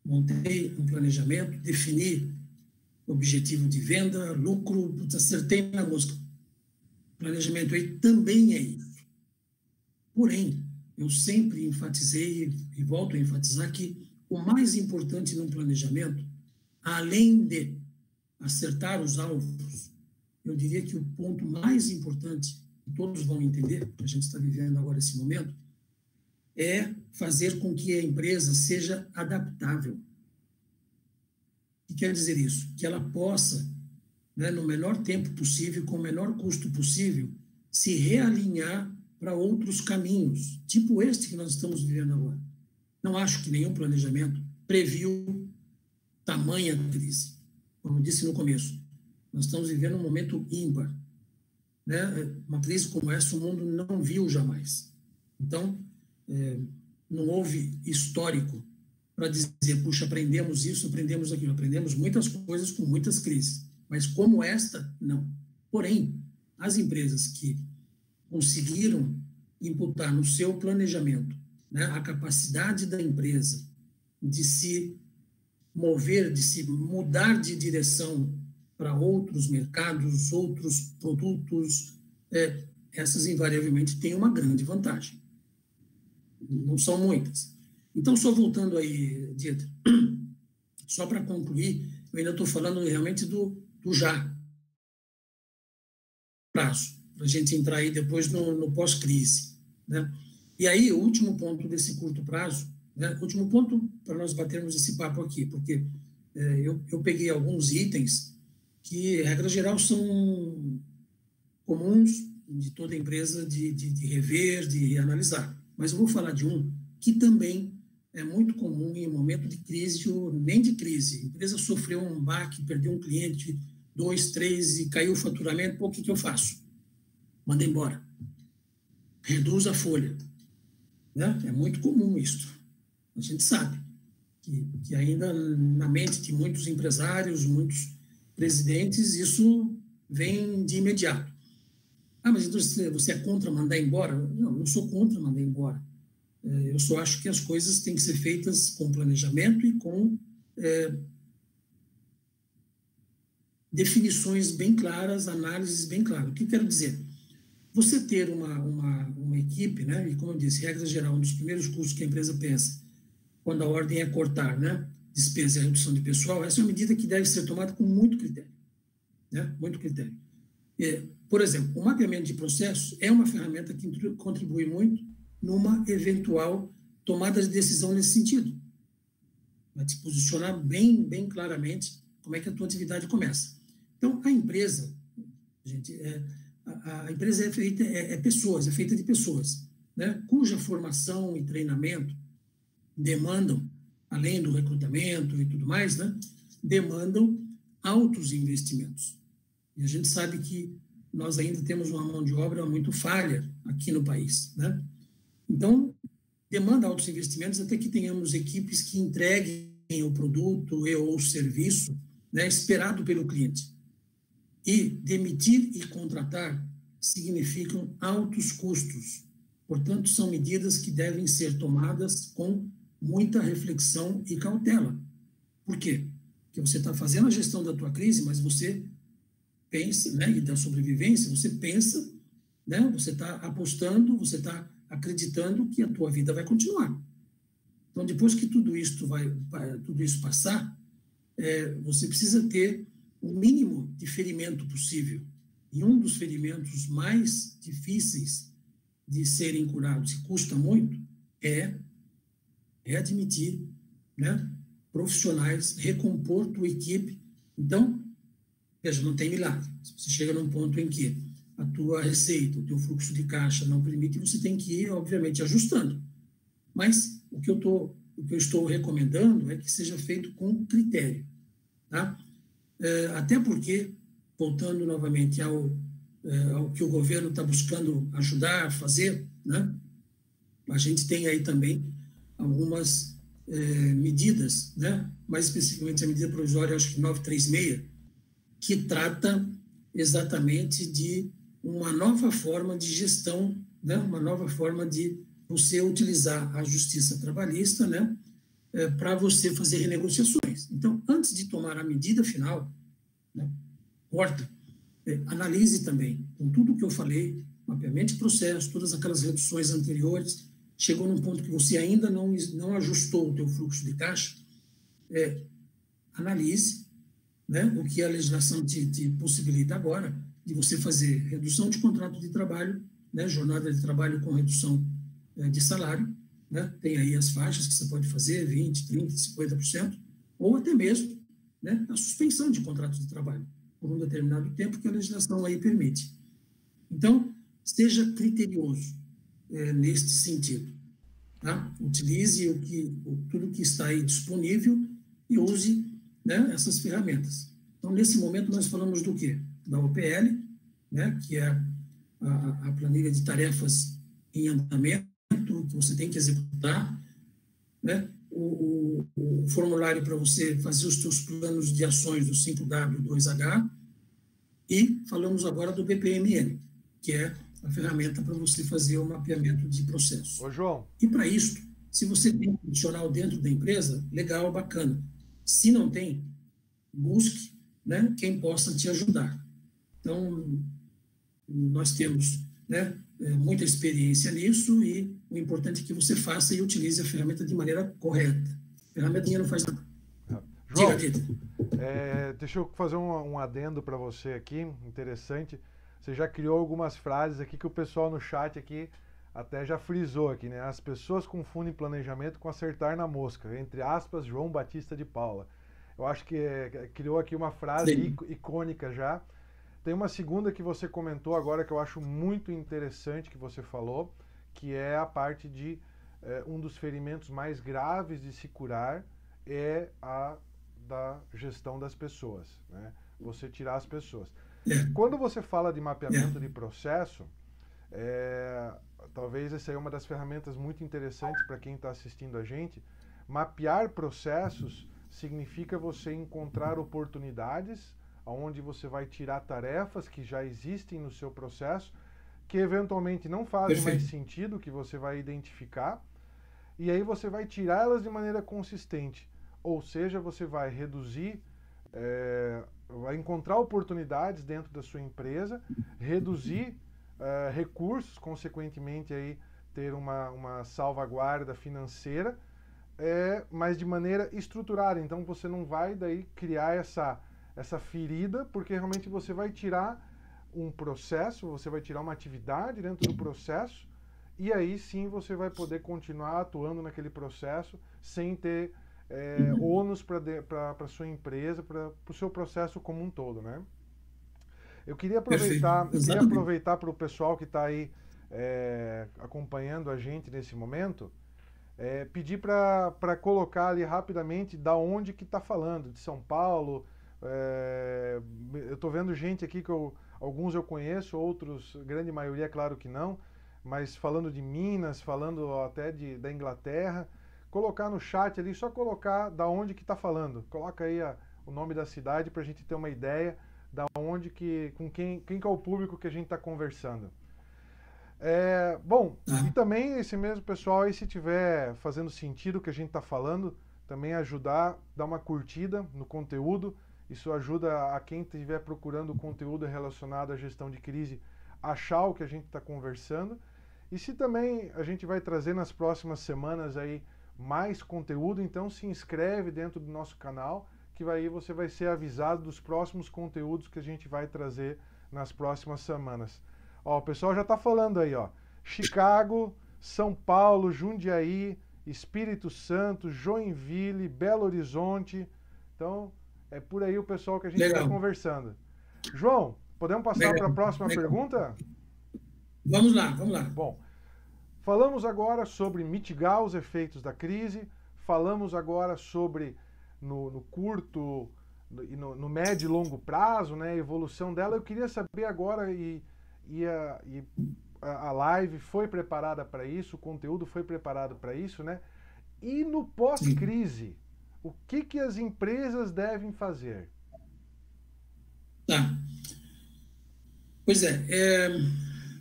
Montei um planejamento, defini objetivo de venda, lucro, acertei na mosca. Planejamento aí também é isso. Porém, eu sempre enfatizei e volto a enfatizar que o mais importante num planejamento, além de acertar os alvos, eu diria que o ponto mais importante, que todos vão entender, que a gente está vivendo agora esse momento, é fazer com que a empresa seja adaptável. O que quer dizer isso? Que ela possa, né, no menor tempo possível, com o menor custo possível, se realinhar para outros caminhos, tipo este que nós estamos vivendo agora. Não acho que nenhum planejamento previu tamanha crise. Como disse no começo, nós estamos vivendo um momento ímpar, né? Uma crise como essa o mundo não viu jamais. Então, não houve histórico para dizer, puxa, aprendemos isso, aprendemos aquilo, aprendemos muitas coisas com muitas crises, mas como esta, não. Porém, as empresas que conseguiram imputar no seu planejamento, né, a capacidade da empresa de se mover, de se mudar de direção para outros mercados, outros produtos, essas invariavelmente têm uma grande vantagem. Não são muitas. Então, só voltando aí, Dieter, só para concluir, eu ainda estou falando realmente do já prazo, para a gente entrar aí depois no pós-crise, né? E aí, o último ponto desse curto prazo, né? O último ponto para nós batermos esse papo aqui, porque eu peguei alguns itens que, regra geral, são comuns de toda empresa de rever, de analisar. Mas eu vou falar de um que também é muito comum em momento de crise ou nem de crise. A empresa sofreu um baque, perdeu um cliente, 2, 3 e caiu o faturamento. Pô, o que eu faço? Manda embora. Reduz a folha. Né? É muito comum isso. A gente sabe que ainda na mente de muitos empresários, muitos presidentes, isso vem de imediato. Ah, mas então você é contra mandar embora? Não, eu não sou contra mandar embora. Eu só acho que as coisas têm que ser feitas com planejamento e com definições bem claras, análises bem claras. O que eu quero dizer? Você ter uma equipe, né? E como eu disse, regra geral, um dos primeiros custos que a empresa pensa, quando a ordem é cortar, né? Despesa e redução de pessoal, essa é uma medida que deve ser tomada com muito critério. Né? Muito critério. Por exemplo, o mapeamento de processos é uma ferramenta que contribui muito numa eventual tomada de decisão nesse sentido. Vai te posicionar bem claramente como é que a tua atividade começa. Então, a empresa, gente, a empresa é feita de pessoas, né? Cuja formação e treinamento demandam, além do recrutamento e tudo mais, né? Demandam altos investimentos. E a gente sabe que nós ainda temos uma mão de obra muito falha aqui no país, né? Então, demanda altos investimentos até que tenhamos equipes que entreguem o produto ou o serviço, né, esperado pelo cliente. E demitir e contratar significam altos custos. Portanto, são medidas que devem ser tomadas com muita reflexão e cautela. Por quê? Porque você está fazendo a gestão da tua crise, mas você pensa, né, e da sobrevivência, você pensa, né, você está apostando, você está acreditando que a tua vida vai continuar. Então, depois que tudo isso passar, você precisa ter o mínimo de ferimento possível. E um dos ferimentos mais difíceis de serem curados, e custa muito, é admitir, né, profissionais, recompor tua equipe. Então, veja, não tem milagre. Se você chega num ponto em que a tua receita, o teu fluxo de caixa não permite, você tem que ir, obviamente, ajustando. Mas o que eu estou recomendando é que seja feito com critério, tá? Até porque, voltando novamente ao que o governo está buscando ajudar a fazer, né? A gente tem aí também algumas medidas, né? Mais especificamente a medida provisória, acho que 936, que trata exatamente de uma nova forma de gestão, né? Uma nova forma de você utilizar a justiça trabalhista, né? Para você fazer renegociações. Então, antes de tomar a medida final, né? Corta, analise também, com tudo que eu falei, mapeamento de processo, todas aquelas reduções anteriores, chegou num ponto que você ainda não ajustou o teu fluxo de caixa, analise, né, o que a legislação te possibilita agora, de você fazer redução de contrato de trabalho, né, jornada de trabalho com redução de salário, né, tem aí as faixas que você pode fazer, 20%, 30%, 50%, ou até mesmo, né, a suspensão de contrato de trabalho por um determinado tempo que a legislação aí permite. Então, seja criterioso neste sentido. Tá? Utilize tudo que está aí disponível e use, né, essas ferramentas. Então, nesse momento, nós falamos do quê? Da OPL, né, que é a planilha de tarefas em andamento, que você tem que executar, né? O formulário para você fazer os seus planos de ações do 5W, 2H, e falamos agora do BPMN, que é a ferramenta para você fazer o mapeamento de processo. Ô, João. E para isso, se você tem um profissional dentro da empresa, legal, bacana. Se não tem, busque, né, quem possa te ajudar. Então, nós temos, né, muita experiência nisso e o importante é que você faça e utilize a ferramenta de maneira correta. A ferramenta não faz nada. João, Diga. Deixa eu fazer um adendo para você aqui, interessante. Você já criou algumas frases aqui que o pessoal no chat aqui até já frisou aqui, né? As pessoas confundem planejamento com acertar na mosca. Entre aspas, João Batista de Paula. Eu acho que criou aqui uma frase icônica já. Tem uma segunda que você comentou agora que eu acho muito interessante que você falou, que é a parte de um dos ferimentos mais graves de se curar é a da gestão das pessoas, né? Você tirar as pessoas. Quando você fala de mapeamento de processo, talvez essa é uma das ferramentas muito interessantes para quem está assistindo a gente. Mapear processos significa você encontrar oportunidades onde você vai tirar tarefas que já existem no seu processo, que eventualmente não fazem mais sentido, que você vai identificar, e aí você vai tirá-las de maneira consistente. Ou seja, você vai reduzir, vai encontrar oportunidades dentro da sua empresa, reduzir recursos, consequentemente aí ter uma salvaguarda financeira, mas de maneira estruturada. Então você não vai daí criar essa ferida, porque realmente você vai tirar um processo, você vai tirar uma atividade dentro do processo, e aí sim você vai poder continuar atuando naquele processo sem ter ônus para a sua empresa, para o seu processo como um todo, né? Eu queria aproveitar para o pessoal que está aí acompanhando a gente nesse momento, pedir para colocar ali rapidamente da onde que está falando, de São Paulo. Eu estou vendo gente aqui Alguns eu conheço, outros, grande maioria, claro que não, mas falando de Minas, falando até da Inglaterra, colocar no chat ali, só colocar da onde que está falando. Coloca aí o nome da cidade para a gente ter uma ideia da onde com quem que é o público que a gente está conversando. Bom, e também esse mesmo pessoal aí, se tiver fazendo sentido o que a gente está falando, também ajudar, dar uma curtida no conteúdo. Isso ajuda a quem estiver procurando conteúdo relacionado à gestão de crise achar o que a gente está conversando. E se também a gente vai trazer nas próximas semanas aí mais conteúdo, então se inscreve dentro do nosso canal, que aí você vai ser avisado dos próximos conteúdos que a gente vai trazer nas próximas semanas. Ó, o pessoal já está falando aí, ó. Chicago, São Paulo, Jundiaí, Espírito Santo, Joinville, Belo Horizonte. Então, é por aí o pessoal que a gente está conversando. João, podemos passar para a próxima pergunta? Vamos lá, vamos lá. Bom, falamos agora sobre mitigar os efeitos da crise, falamos agora sobre no curto e no médio e longo prazo, né, a evolução dela. Eu queria saber agora, a live foi preparada para isso, o conteúdo foi preparado para isso, né? E no pós-crise, o que as empresas devem fazer? Tá. Pois é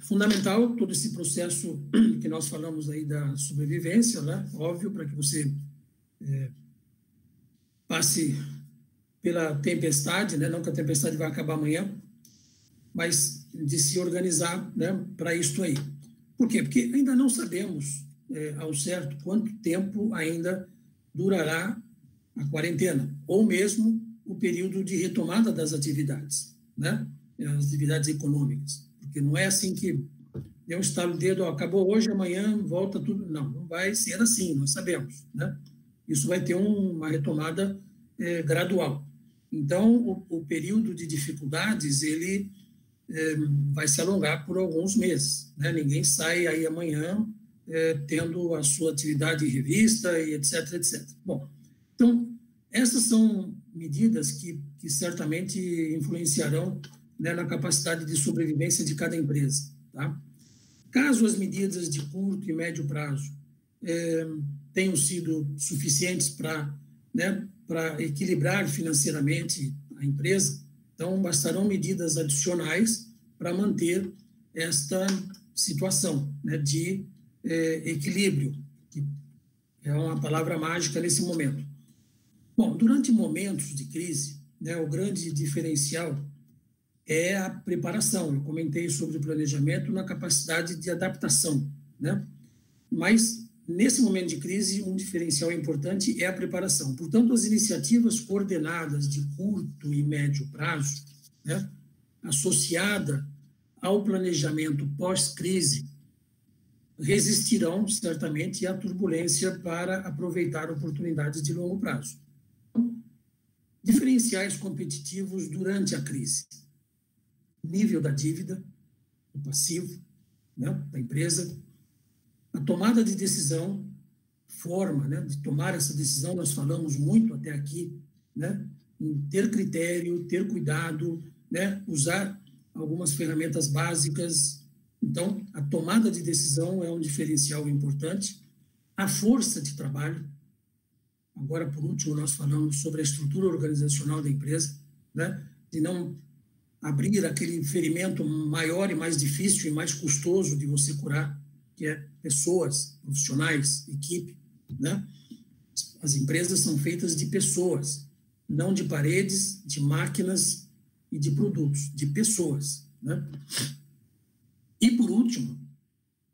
fundamental todo esse processo que nós falamos aí da sobrevivência, né? Óbvio, para que você passe pela tempestade, né? Não que a tempestade vai acabar amanhã, mas de se organizar, né, para isto aí. Por quê? Porque ainda não sabemos ao certo quanto tempo ainda durará a quarentena, ou mesmo o período de retomada das atividades, né? As atividades econômicas. Porque não é assim que deu um estalo de dedo, ó, acabou hoje, amanhã volta tudo. Não, não vai ser assim, nós sabemos, né? Isso vai ter uma retomada gradual. Então, o período de dificuldades, ele vai se alongar por alguns meses, né? Ninguém sai aí amanhã tendo a sua atividade revista e etc, etc. Bom, então, essas são medidas que certamente influenciarão, né, na capacidade de sobrevivência de cada empresa, tá? Caso as medidas de curto e médio prazo tenham sido suficientes para, né, para equilibrar financeiramente a empresa, então bastarão medidas adicionais para manter esta situação, né, de equilíbrio, que é uma palavra mágica nesse momento. Bom, durante momentos de crise, né, o grande diferencial é a preparação. Eu comentei sobre o planejamento na capacidade de adaptação, né? Mas, nesse momento de crise, um diferencial importante é a preparação. Portanto, as iniciativas coordenadas de curto e médio prazo, né, associada ao planejamento pós-crise, resistirão, certamente, à turbulência para aproveitar oportunidades de longo prazo. Diferenciais competitivos durante a crise. Nível da dívida, o passivo, né, da empresa, a tomada de decisão, forma, né, de tomar essa decisão, nós falamos muito até aqui, né, em ter critério, ter cuidado, né, usar algumas ferramentas básicas. Então, a tomada de decisão é um diferencial importante. A força de trabalho. Agora, por último, nós falamos sobre a estrutura organizacional da empresa, né, de não abrir aquele ferimento maior e mais difícil e mais custoso de você curar, que é pessoas, profissionais, equipe, né? As empresas são feitas de pessoas, não de paredes, de máquinas e de produtos, de pessoas, né? E, por último,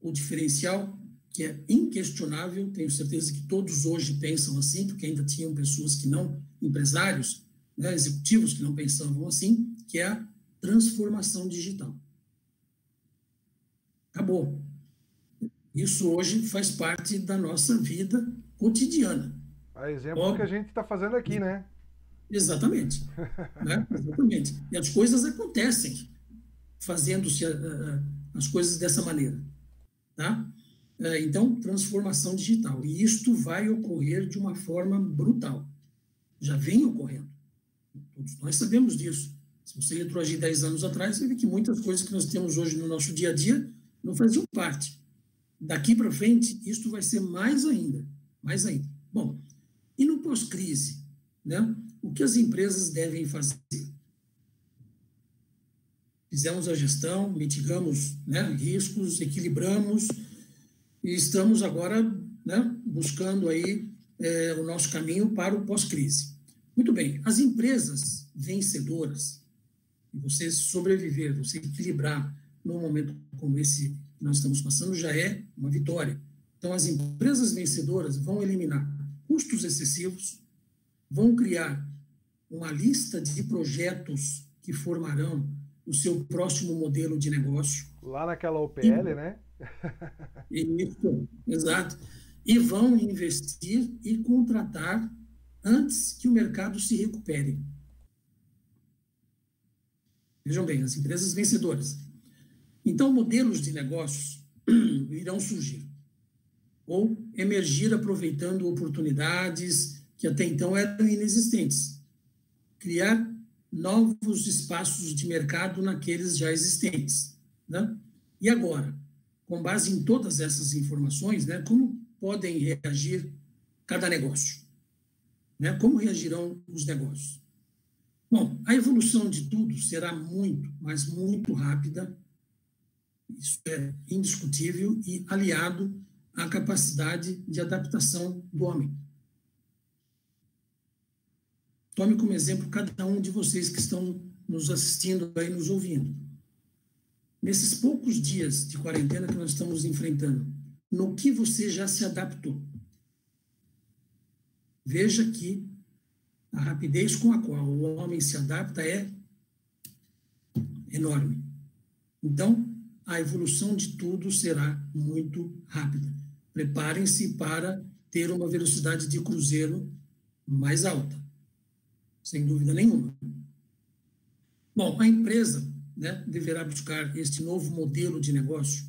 o diferencial, que é inquestionável, tenho certeza que todos hoje pensam assim, porque ainda tinham pessoas que não, empresários, né, executivos que não pensavam assim, que é a transformação digital. Acabou. Isso hoje faz parte da nossa vida cotidiana. A exemplo do que a gente está fazendo aqui, né? Exatamente. Né? Exatamente. E as coisas acontecem fazendo-se as coisas dessa maneira. Tá? Então, transformação digital. E isto vai ocorrer de uma forma brutal. Já vem ocorrendo. Todos nós sabemos disso. Se você retroagir 10 anos atrás, você vê que muitas coisas que nós temos hoje no nosso dia a dia não faziam parte. Daqui para frente, isto vai ser mais ainda, mais ainda. Bom, e no pós-crise, né, o que as empresas devem fazer? Fizemos a gestão, mitigamos, né, riscos, equilibramos e estamos agora, né, buscando aí o nosso caminho para o pós-crise. Muito bem, as empresas vencedoras, você sobreviver, você equilibrar num momento como esse que nós estamos passando, já é uma vitória. Então, as empresas vencedoras vão eliminar custos excessivos, vão criar uma lista de projetos que formarão o seu próximo modelo de negócio. Lá naquela OPL, né? Isso, exato. E vão investir e contratar antes que o mercado se recupere. Vejam bem, as empresas vencedoras. Então, modelos de negócios irão surgir ou emergir aproveitando oportunidades que até então eram inexistentes. Criar novos espaços de mercado naqueles já existentes, né? E agora, com base em todas essas informações, né, como podem reagir cada negócio? Né? Como reagirão os negócios? Bom, a evolução de tudo será muito, mas muito rápida, isso é indiscutível, e aliado à capacidade de adaptação do homem. Tome como exemplo cada um de vocês que estão nos assistindo e nos ouvindo. Nesses poucos dias de quarentena que nós estamos enfrentando, no que você já se adaptou? Veja que a rapidez com a qual o homem se adapta é enorme. Então, a evolução de tudo será muito rápida. Preparem-se para ter uma velocidade de cruzeiro mais alta, sem dúvida nenhuma. Bom, a empresa, né, deverá buscar este novo modelo de negócio,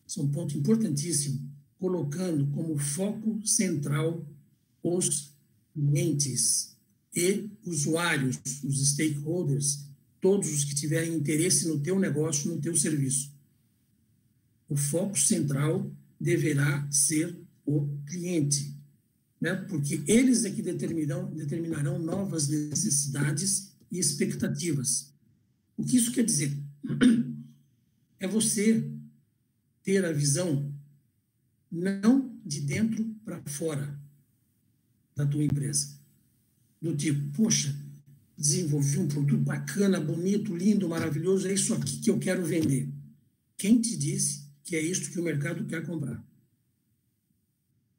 isso é um ponto importantíssimo, colocando como foco central os clientes e usuários, os stakeholders, todos os que tiverem interesse no teu negócio, no teu serviço. O foco central deverá ser o cliente, né? Porque eles é que determinarão novas necessidades e expectativas. O que isso quer dizer? É você ter a visão não de dentro para fora da tua empresa. Do tipo, poxa, desenvolvi um produto bacana, bonito, lindo, maravilhoso, é isso aqui que eu quero vender. Quem te disse que é isso que o mercado quer comprar?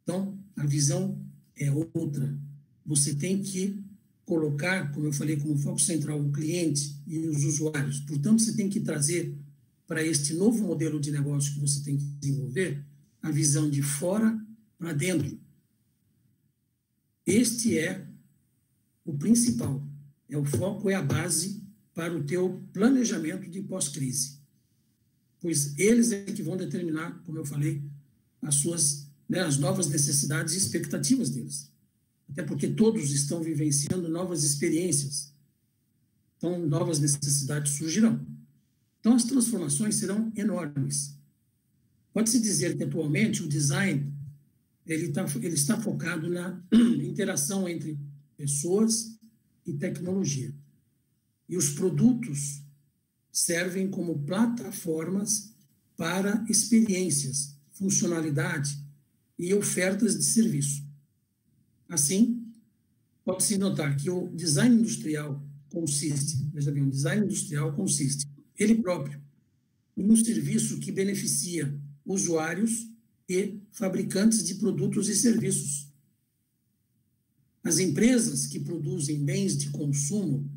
Então, a visão é outra. Você tem que colocar, como eu falei, como foco central o cliente e os usuários. Portanto, você tem que trazer para este novo modelo de negócio que você tem que desenvolver a visão de fora para dentro. Este é o principal. O foco é a base para o teu planejamento de pós-crise. Pois eles é que vão determinar, como eu falei, as suas, né, as novas necessidades e expectativas deles. Até porque todos estão vivenciando novas experiências. Então, novas necessidades surgirão. Então, as transformações serão enormes. Pode-se dizer que, atualmente, o design ele está focado na interação entre pessoas e tecnologia. E os produtos servem como plataformas para experiências, funcionalidade e ofertas de serviço. Assim, pode-se notar que o design industrial consiste, veja bem, o design industrial consiste, ele próprio, em um serviço que beneficia usuários e fabricantes de produtos e serviços. As empresas que produzem bens de consumo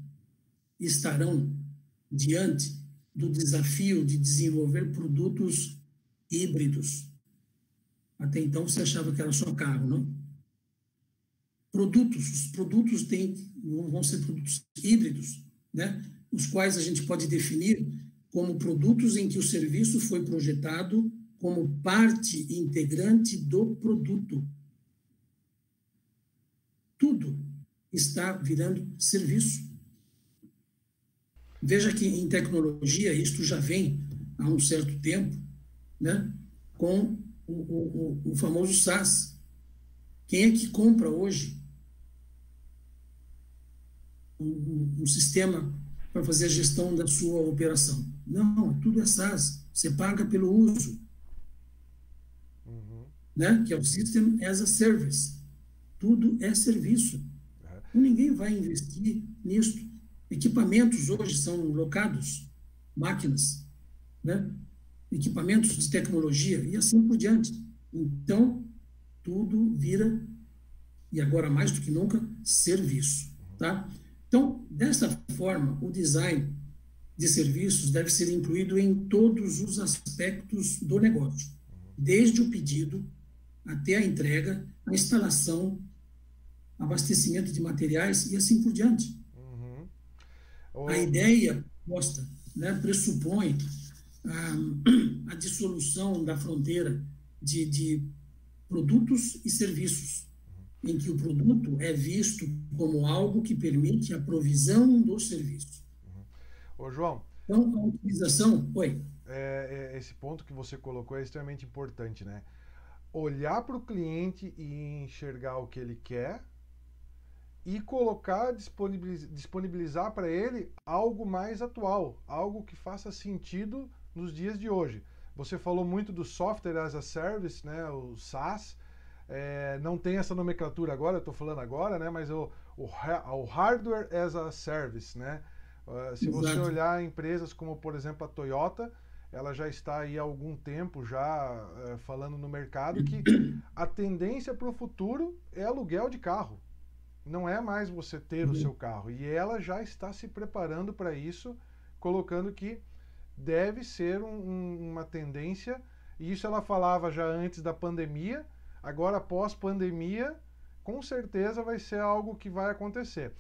estarão diante do desafio de desenvolver produtos híbridos. Até então, você achava que era só carro, não? Os produtos vão ser produtos híbridos, né? Os quais a gente pode definir como produtos em que o serviço foi projetado como parte integrante do produto. Tudo está virando serviço. Veja que em tecnologia, isto já vem há um certo tempo, né, com o famoso SaaS. Quem é que compra hoje um sistema para fazer a gestão da sua operação? Não, tudo é SaaS. Você paga pelo uso, né? Que é o System as a Service. Tudo é serviço. Então, ninguém vai investir nisso. Equipamentos hoje são locados, máquinas, né? Equipamentos de tecnologia e assim por diante. Então, tudo vira, e agora mais do que nunca, serviço. Tá? Então, dessa forma, o design de serviços deve ser incluído em todos os aspectos do negócio, desde o pedido até a entrega, a instalação, abastecimento de materiais e assim por diante. A ideia proposta, né, pressupõe a dissolução da fronteira de produtos e serviços, em que o produto é visto como algo que permite a provisão do serviço. Ô, João. Então, a utilização... Oi. Esse ponto que você colocou é extremamente importante, né? Olhar para o cliente e enxergar o que ele quer e colocar, disponibilizar para ele algo mais atual, algo que faça sentido nos dias de hoje. Você falou muito do Software as a Service, né? O SaaS. Não tem essa nomenclatura agora, eu estou falando agora, né? Mas o Hardware as a Service, né? Se você olhar empresas como, por exemplo, a Toyota, ela já está aí há algum tempo já falando no mercado que a tendência para o futuro é aluguel de carro. Não é mais você ter o seu carro. E ela já está se preparando para isso, colocando que deve ser uma tendência. E isso ela falava já antes da pandemia. Agora, pós-pandemia, com certeza vai ser algo que vai acontecer.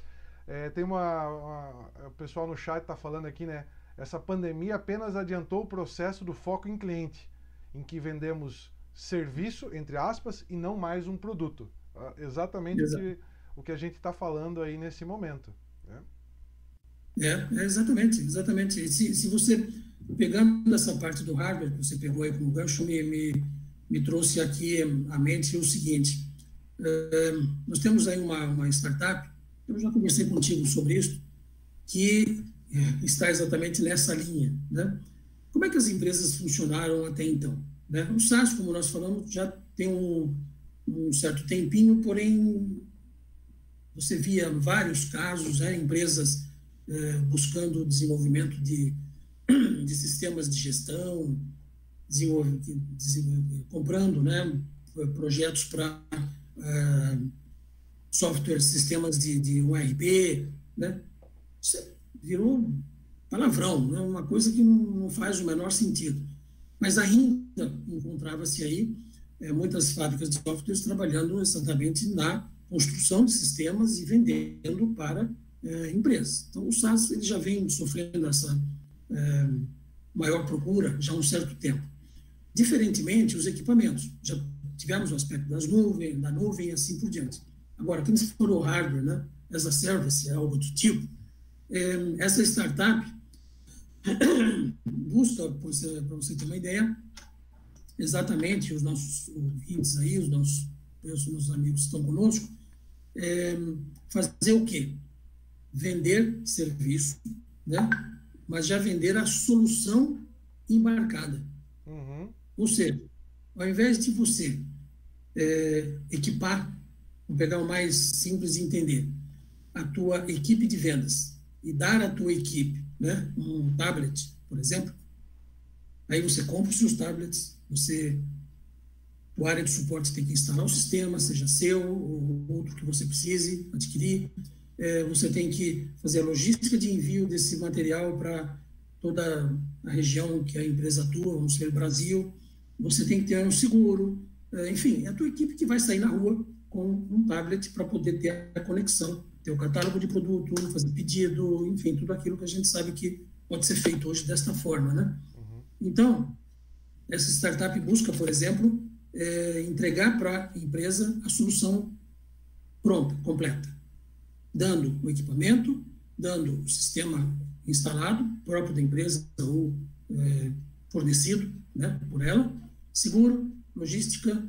Tem o pessoal no chat está falando aqui, né? Essa pandemia apenas adiantou o processo do foco em cliente, em que vendemos serviço, entre aspas, e não mais um produto. Exatamente o que a gente está falando aí nesse momento. Né? Exatamente. Se você, pegando essa parte do hardware que você pegou aí como gancho, me trouxe aqui à mente o seguinte. Nós temos aí uma startup, eu já conversei contigo sobre isso, que está exatamente nessa linha. Né? Como é que as empresas funcionaram até então? Né? O SaaS, como nós falamos, já tem um certo tempinho, porém você via vários casos, empresas buscando desenvolvimento de sistemas de gestão, comprando, né, projetos para software, sistemas de URP, né? Isso virou palavrão, né? Uma coisa que não faz o menor sentido. Mas ainda encontrava-se aí muitas fábricas de softwares trabalhando exatamente na construção de sistemas e vendendo para empresas. Então, o SaaS ele já vem sofrendo essa maior procura já há um certo tempo. Diferentemente, os equipamentos. Já tivemos o aspecto da nuvem e assim por diante. Agora, quando se for o hardware, né, as a service, algo do tipo, essa startup busca, para você ter uma ideia, exatamente os nossos ouvintes aí, os nossos amigos que estão conosco, fazer o quê? Vender serviço, né? Mas já vender a solução embarcada. Ou seja, ao invés de você equipar, vou pegar o mais simples de entender, a tua equipe de vendas e dar à tua equipe, né, um tablet, por exemplo, aí você compra os seus tablets, a área de suporte tem que instalar o sistema, seja seu ou outro que você precise adquirir, você tem que fazer a logística de envio desse material para toda a região que a empresa atua, vamos ser Brasil, você tem que ter um seguro, enfim, é a tua equipe que vai sair na rua com um tablet para poder ter a conexão, ter o catálogo de produto, fazer pedido, enfim, tudo aquilo que a gente sabe que pode ser feito hoje desta forma, né? Então, essa startup busca, por exemplo, entregar para a empresa a solução pronta, completa, dando o equipamento, dando o sistema instalado, próprio da empresa ou fornecido, né, por ela. Seguro, logística,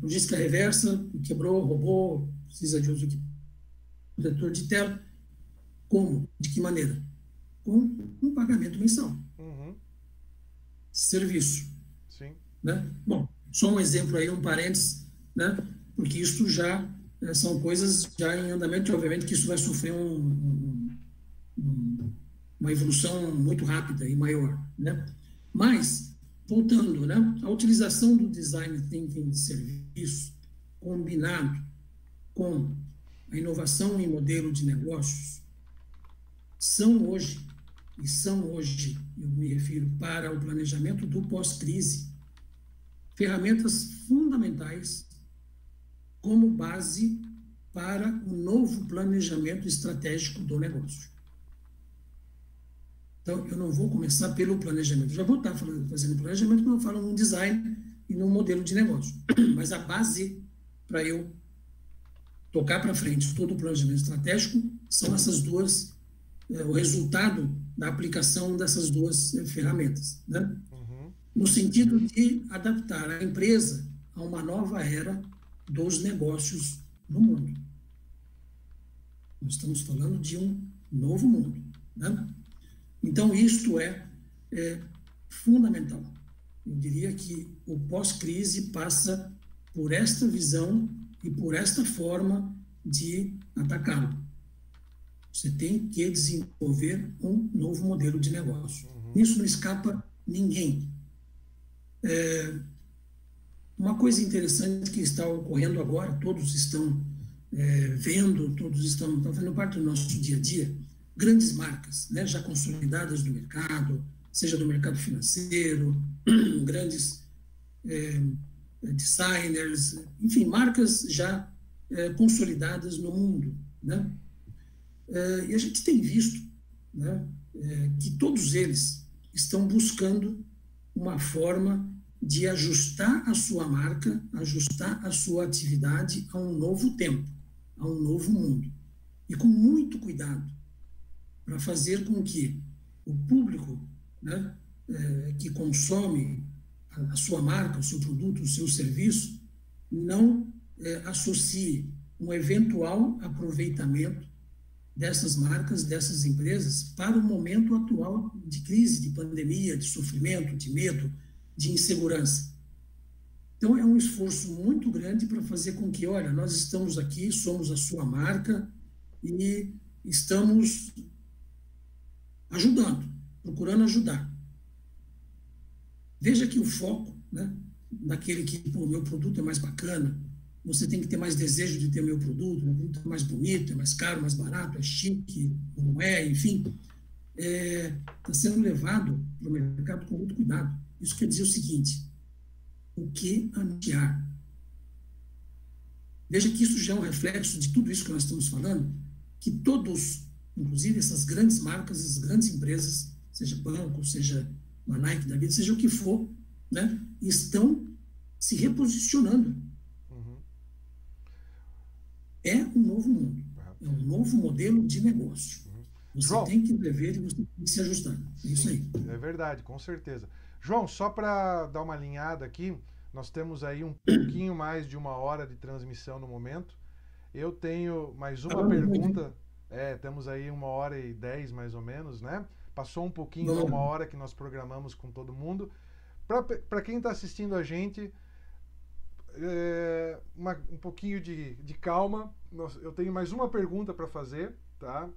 logística reversa, quebrou, roubou, precisa de uso de protetor de tela. Como? De que maneira? Com um pagamento mensal. Serviço. Sim. Né? Bom, só um exemplo aí, um parênteses, né? Porque isso já são coisas já em andamento, e obviamente que isso vai sofrer uma evolução muito rápida e maior, né? Mas, voltando, né? A utilização do Design Thinking de serviço combinado com a inovação em modelo de negócios são hoje, eu me refiro para o planejamento do pós-crise, ferramentas fundamentais como base para o novo planejamento estratégico do negócio. Então, eu não vou começar pelo planejamento. Já vou estar fazendo planejamento quando eu falo num design e num modelo de negócio. Mas a base para eu tocar para frente todo o planejamento estratégico são essas duas, o resultado da aplicação dessas duas ferramentas, né? No sentido de adaptar a empresa a uma nova era dos negócios no mundo. Nós estamos falando de um novo mundo, né? Então, isto é fundamental. Eu diria que o pós-crise passa por esta visão e por esta forma de atacá-lo. Você tem que desenvolver um novo modelo de negócio. Isso não escapa ninguém. Uma coisa interessante que está ocorrendo agora, todos estão vendo, todos estão fazendo parte do nosso dia a dia, grandes marcas, né, já consolidadas no mercado, seja do mercado financeiro, grandes designers, enfim, marcas já consolidadas no mundo, né? E a gente tem visto, né, que todos eles estão buscando uma forma de ajustar a sua marca, ajustar a sua atividade a um novo tempo, a um novo mundo. E com muito cuidado, para fazer com que o público, né, que consome a sua marca, o seu produto, o seu serviço, não associe um eventual aproveitamento dessas marcas, dessas empresas, para o momento atual de crise, de pandemia, de sofrimento, de medo, de insegurança. Então, é um esforço muito grande para fazer com que, olha, nós estamos aqui, somos a sua marca e estamos ajudando, procurando ajudar. Veja que o foco, né, daquele que, pô, meu produto é mais bacana, você tem que ter mais desejo de ter meu produto, meu produto é mais bonito, é mais caro, mais barato, é chique, não é, enfim, está sendo levado para o mercado com muito cuidado. Isso quer dizer o seguinte: o que anunciar? Veja que isso já é um reflexo de tudo isso que nós estamos falando, que todos, inclusive essas grandes marcas, essas grandes empresas, seja banco, seja uma Nike da vida, seja o que for, né, estão se reposicionando. É um novo mundo, é um novo modelo de negócio. Você João, tem que prever e você tem que se ajustar. É isso aí. É verdade, com certeza. João, só para dar uma alinhada aqui, nós temos aí um pouquinho mais de 1 hora de transmissão no momento. Eu tenho mais uma pergunta. Temos aí 1h10 mais ou menos, né? Passou um pouquinho de 1 hora que nós programamos com todo mundo. Para quem está assistindo a gente, um pouquinho de calma. Eu tenho mais uma pergunta para fazer, tá?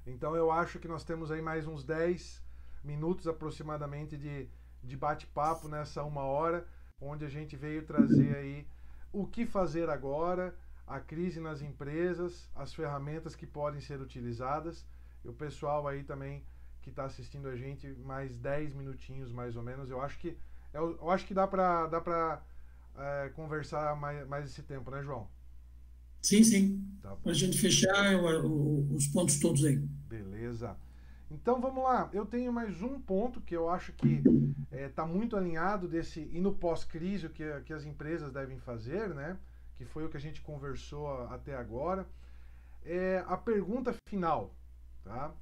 Então eu acho que nós temos aí mais uns 10 minutos aproximadamente de bate-papo nessa 1 hora, onde a gente veio trazer aí o que fazer agora, a crise nas empresas, as ferramentas que podem ser utilizadas. E o pessoal aí também que está assistindo a gente, mais 10 minutinhos mais ou menos. Eu acho que dá para conversar mais esse tempo, né, João? Sim, sim. Tá bom. Para a gente fechar os pontos todos aí. Beleza. Então vamos lá. Eu tenho mais um ponto que eu acho que está muito alinhado e no pós-crise o que as empresas devem fazer, né? Que foi o que a gente conversou até agora. A pergunta final, tá?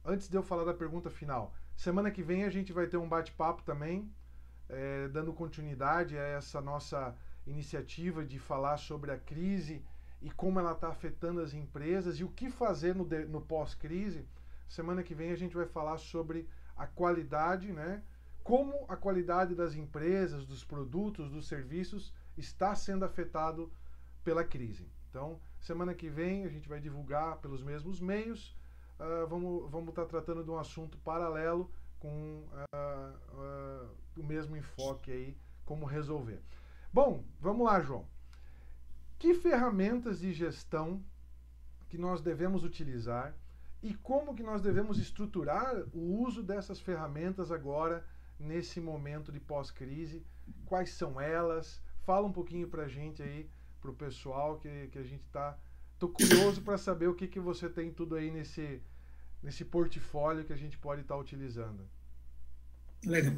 Antes de eu falar da pergunta final, semana que vem a gente vai ter um bate-papo também, dando continuidade a essa nossa iniciativa de falar sobre a crise e como ela está afetando as empresas e o que fazer no pós-crise. Semana que vem a gente vai falar sobre a qualidade, né? Como a qualidade das empresas, dos produtos, dos serviços está sendo afetado pela crise. Então, semana que vem a gente vai divulgar pelos mesmos meios. Vamos estar tratando de um assunto paralelo com o mesmo enfoque aí, como resolver. Bom, vamos lá, João. Que ferramentas de gestão que nós devemos utilizar e como que nós devemos estruturar o uso dessas ferramentas agora, nesse momento de pós-crise? Quais são elas? Fala um pouquinho para a gente aí, para o pessoal, que a gente está... Estou curioso para saber o que você tem tudo aí nesse portfólio que a gente pode estar utilizando. Legal.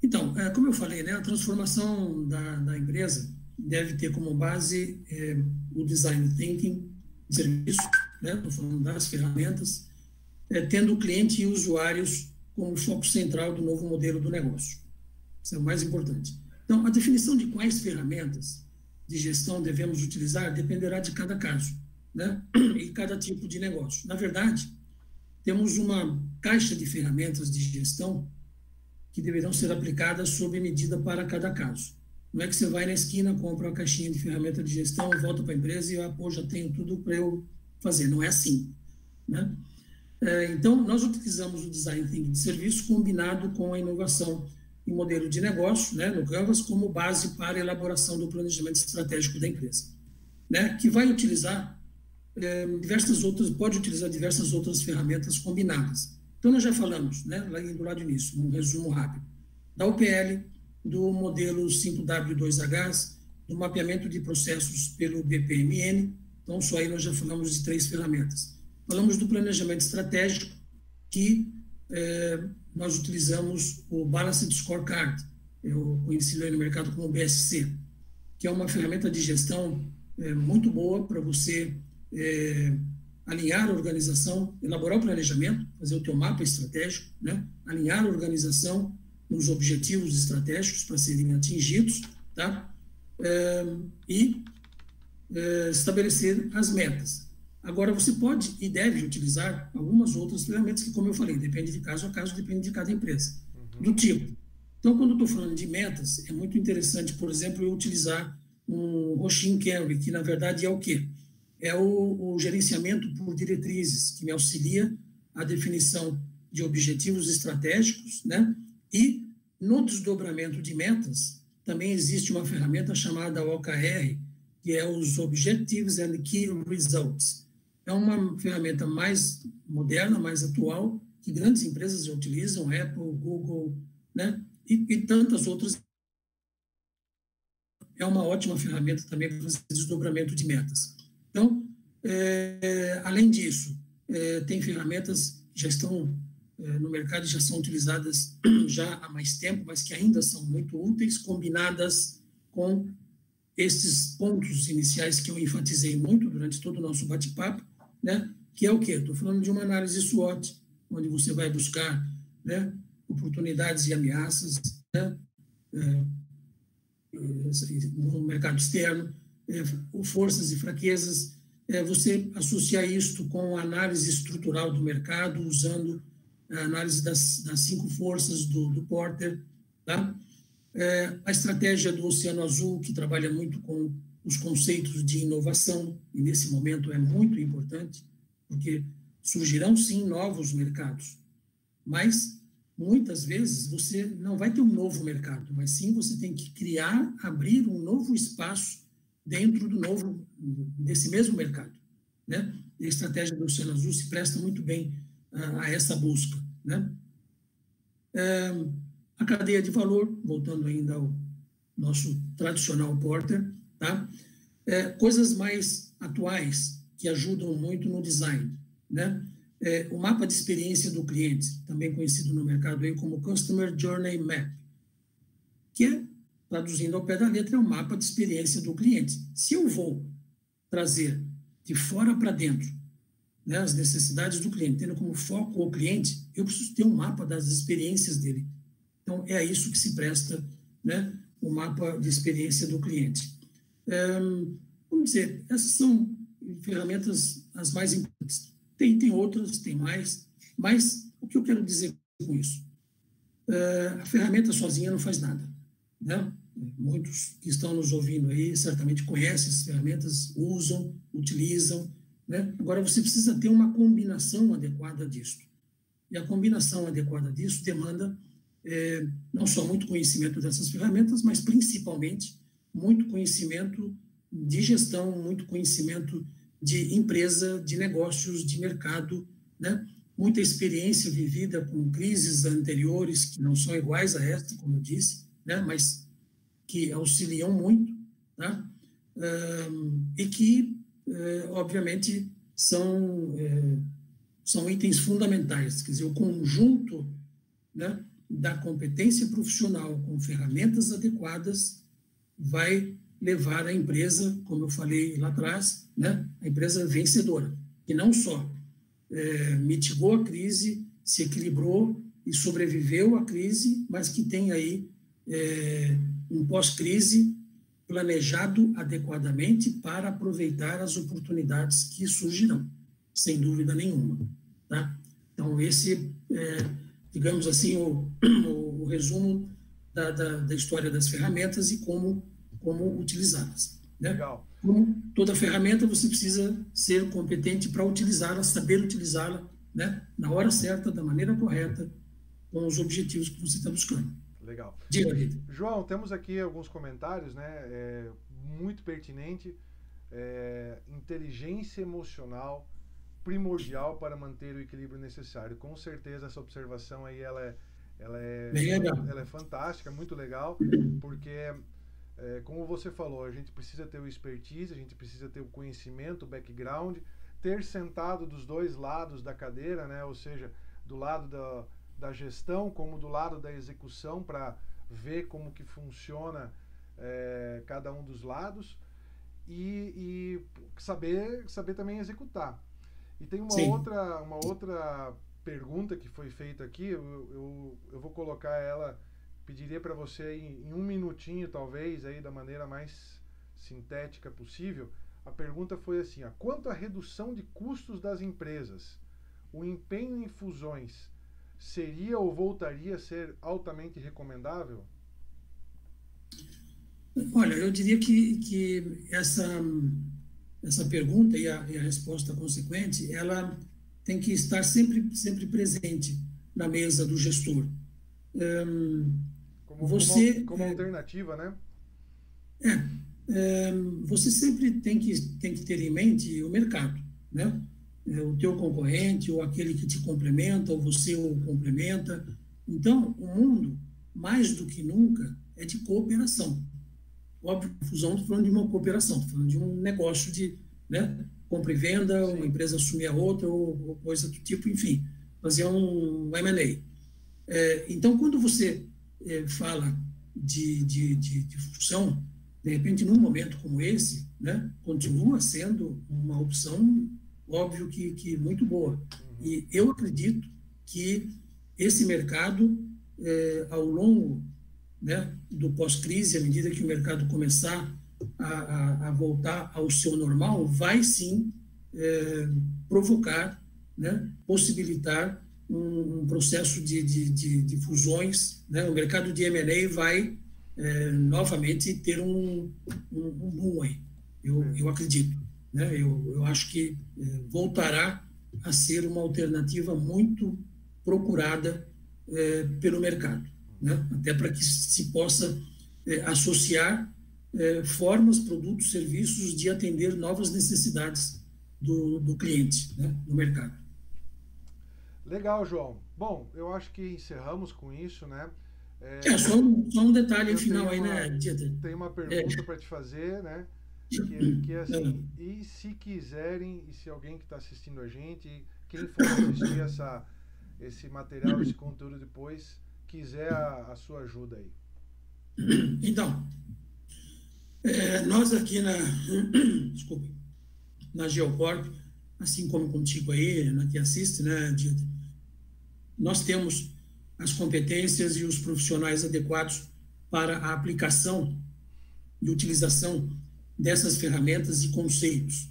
Então, como eu falei, né, a transformação da empresa deve ter como base o design thinking, serviço, né, estou falando das ferramentas, tendo o cliente e usuários como foco central do novo modelo do negócio. Isso é o mais importante. Então, a definição de quais ferramentas de gestão devemos utilizar dependerá de cada caso, né, e cada tipo de negócio. Na verdade, temos uma caixa de ferramentas de gestão que deverão ser aplicadas sob medida para cada caso. Não é que você vai na esquina, compra uma caixinha de ferramenta de gestão, volta para a empresa e, já tenho tudo para eu fazer. Não é assim, né? Então, nós utilizamos o Design Thinking de serviço combinado com a inovação em modelo de negócio, né, no Canvas, como base para a elaboração do planejamento estratégico da empresa, né, que vai utilizar pode utilizar diversas outras ferramentas combinadas. Então, nós já falamos, né, lá do início, um resumo rápido, da UPL, do modelo 5W2H, do mapeamento de processos pelo BPMN. Então, só aí nós já falamos de 3 ferramentas. Falamos do planejamento estratégico, que nós utilizamos o Balanced Scorecard, conhecido aí no mercado como BSC, que é uma ferramenta de gestão muito boa para você alinhar a organização, elaborar o planejamento, fazer o teu mapa estratégico, né? Alinhar a organização nos objetivos estratégicos para serem atingidos, tá? E estabelecer as metas. Agora, você pode e deve utilizar algumas outras ferramentas que, como eu falei, depende de caso a caso, depende de cada empresa, do tipo. Então, quando eu estou falando de metas, é muito interessante, por exemplo, eu utilizar um Hoshin Kanri, que, na verdade, é o quê? É o gerenciamento por diretrizes, que me auxilia a definição de objetivos estratégicos, né? E no desdobramento de metas, também existe uma ferramenta chamada OKR, que é os Objectives and Key Results. É uma ferramenta mais moderna, mais atual, que grandes empresas já utilizam, Apple, Google, né? E tantas outras. É uma ótima ferramenta também para fazer desdobramento de metas. Então, além disso, tem ferramentas que já estão no mercado e já são utilizadas já há mais tempo, mas que ainda são muito úteis, combinadas com esses pontos iniciais que eu enfatizei muito durante todo o nosso bate-papo, né? Que é o quê? Estou falando de uma análise SWOT, onde você vai buscar, né, oportunidades e ameaças, né, no mercado externo, forças e fraquezas, você associar isto com a análise estrutural do mercado, usando a análise das 5 forças do Porter, tá? A estratégia do Oceano Azul, que trabalha muito com os conceitos de inovação, e nesse momento é muito importante, porque surgirão, sim, novos mercados, mas muitas vezes você não vai ter um novo mercado, mas sim você tem que criar, abrir um novo espaço dentro desse mesmo mercado, né? E a estratégia do Oceano Azul se presta muito bem a essa busca, né? A cadeia de valor, voltando ainda ao nosso tradicional Porter, tá? Coisas mais atuais que ajudam muito no design, né? O mapa de experiência do cliente, também conhecido no mercado aí como Customer Journey Map, que é, traduzindo ao pé da letra, é um mapa de experiência do cliente. Se eu vou trazer de fora para dentro né, as necessidades do cliente, tendo como foco o cliente, eu preciso ter um mapa das experiências dele. Então, é a isso que se presta, né, o mapa de experiência do cliente. Vamos dizer, essas são ferramentas as mais importantes. Tem outras, tem mais, mas o que eu quero dizer com isso? A ferramenta sozinha não faz nada, né? Muitos que estão nos ouvindo aí certamente conhecem essas ferramentas, usam, utilizam, né? Agora, você precisa ter uma combinação adequada disso. E a combinação adequada disso demanda não só muito conhecimento dessas ferramentas, mas principalmente muito conhecimento de gestão, muito conhecimento de empresa, de negócios, de mercado, né? Muita experiência vivida com crises anteriores, que não são iguais a esta, como eu disse, né? Mas que auxiliam muito, tá? E que, obviamente, são itens fundamentais, quer dizer, o conjunto, né, da competência profissional com ferramentas adequadas vai levar a empresa, como eu falei lá atrás, né, a empresa vencedora, que não só mitigou a crise, se equilibrou e sobreviveu à crise, mas que tem aí um pós-crise planejado adequadamente para aproveitar as oportunidades que surgirão, sem dúvida nenhuma, tá? Então, esse digamos assim, o resumo da história das ferramentas e como utilizá-las, né? Legal. Como toda ferramenta, você precisa ser competente para utilizá-la, saber utilizá-la, né, na hora certa, da maneira correta, com os objetivos que você está buscando. Legal. Diga, Vitor. João, temos aqui alguns comentários, né? Muito pertinente. Inteligência emocional primordial para manter o equilíbrio necessário. Com certeza essa observação aí ela é fantástica, muito legal, porque como você falou, a gente precisa ter o expertise, a gente precisa ter o conhecimento, o background, ter sentado dos dois lados da cadeira, né? Ou seja, do lado da gestão como do lado da execução, para ver como que funciona cada um dos lados e saber também executar. E tem uma outra pergunta que foi feita aqui, eu vou colocar ela, pediria para você em um minutinho talvez, aí da maneira mais sintética possível. A pergunta foi assim: quanto à redução de custos das empresas, o empenho em fusões seria ou voltaria a ser altamente recomendável? Olha, eu diria que essa pergunta e a resposta consequente, ela tem que estar sempre presente na mesa do gestor. Como alternativa, né? Você sempre tem que ter em mente o mercado, né? O teu concorrente, ou aquele que te complementa, ou você o complementa. Então, o mundo, mais do que nunca, é de cooperação. Óbvio, fusão, estou falando de uma cooperação, estou falando de um negócio de, né, compra e venda, uma empresa assumir a outra, ou coisa do tipo, enfim, fazer um M&A. Então, quando você fala de fusão, de repente, num momento como esse, né, continua sendo uma opção, óbvio que muito boa. E eu acredito que esse mercado, ao longo, né, do pós-crise, à medida que o mercado começar a voltar ao seu normal, vai sim provocar, né, possibilitar um processo de fusões, né? O mercado de M&A vai novamente ter um boom aí, eu acredito, né? Eu acho que voltará a ser uma alternativa muito procurada pelo mercado, né? Até para que se possa associar formas, produtos, serviços de atender novas necessidades do cliente, né, no mercado. Legal, João. Bom, eu acho que encerramos com isso, né? Só um detalhe final aí, né, Dieter? Tem uma pergunta para te fazer, né? Que é assim, e se quiserem, e se alguém que está assistindo a gente, quem for assistir esse material, esse conteúdo depois, quiser a sua ajuda aí. Então, nós aqui na Geocorp, assim como contigo aí, né, que assiste, né, Dieter, nós temos as competências e os profissionais adequados para a aplicação e utilização dessas ferramentas e conceitos,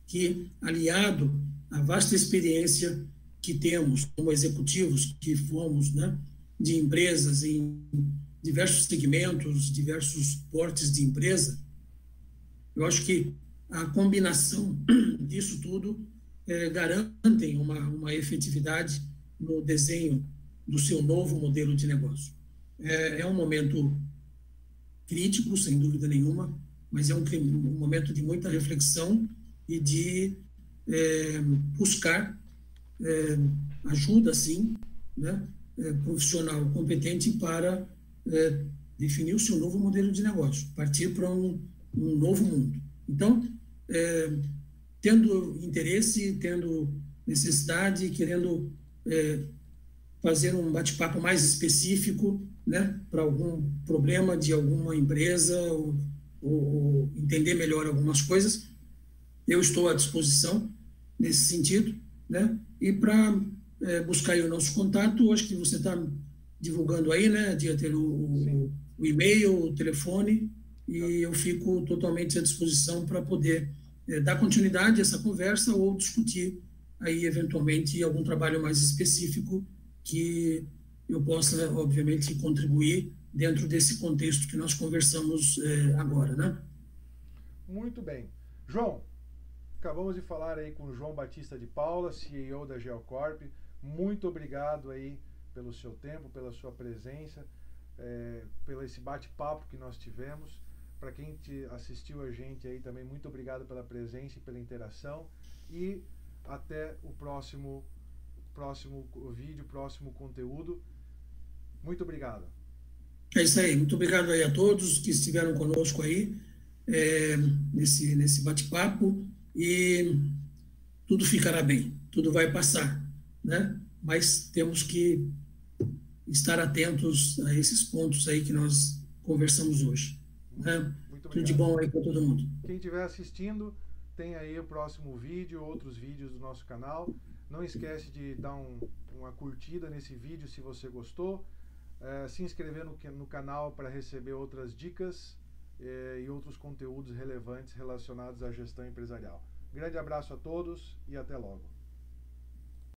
que, aliado à vasta experiência que temos como executivos, que fomos, né, de empresas em diversos segmentos, diversos portes de empresa, eu acho que a combinação disso tudo garantem uma efetividade no desenho do seu novo modelo de negócio. É um momento crítico, sem dúvida nenhuma, mas é um momento de muita reflexão e de buscar ajuda, sim, né, profissional competente para definir o seu novo modelo de negócio, partir para um novo mundo. Então, tendo interesse, tendo necessidade, querendo fazer um bate-papo mais específico, né, para algum problema de alguma empresa ou entender melhor algumas coisas, eu estou à disposição nesse sentido, né? E para buscar aí o nosso contato, acho que você está divulgando aí, né, Dieter, o e-mail, o telefone, e eu fico totalmente à disposição para poder dar continuidade a essa conversa ou discutir aí, eventualmente, algum trabalho mais específico que eu possa, obviamente, contribuir dentro desse contexto que nós conversamos agora, né? Muito bem. João, acabamos de falar aí com o João Batista de Paula, CEO da Geocorp. Muito obrigado aí pelo seu tempo, pela sua presença, pelo esse bate-papo que nós tivemos. Para quem assistiu a gente aí também, muito obrigado pela presença e pela interação. E até o próximo vídeo, próximo conteúdo. Muito obrigado. É isso aí. Muito obrigado aí a todos que estiveram conosco aí nesse bate-papo, e tudo ficará bem, tudo vai passar, né? Mas temos que estar atentos a esses pontos aí que nós conversamos hoje. Né? Tudo de bom aí para todo mundo. Quem estiver assistindo, tem aí o próximo vídeo, outros vídeos do nosso canal. Não esquece de dar uma curtida nesse vídeo se você gostou. Se inscrever no canal para receber outras dicas e outros conteúdos relevantes relacionados à gestão empresarial. Grande abraço a todos e até logo.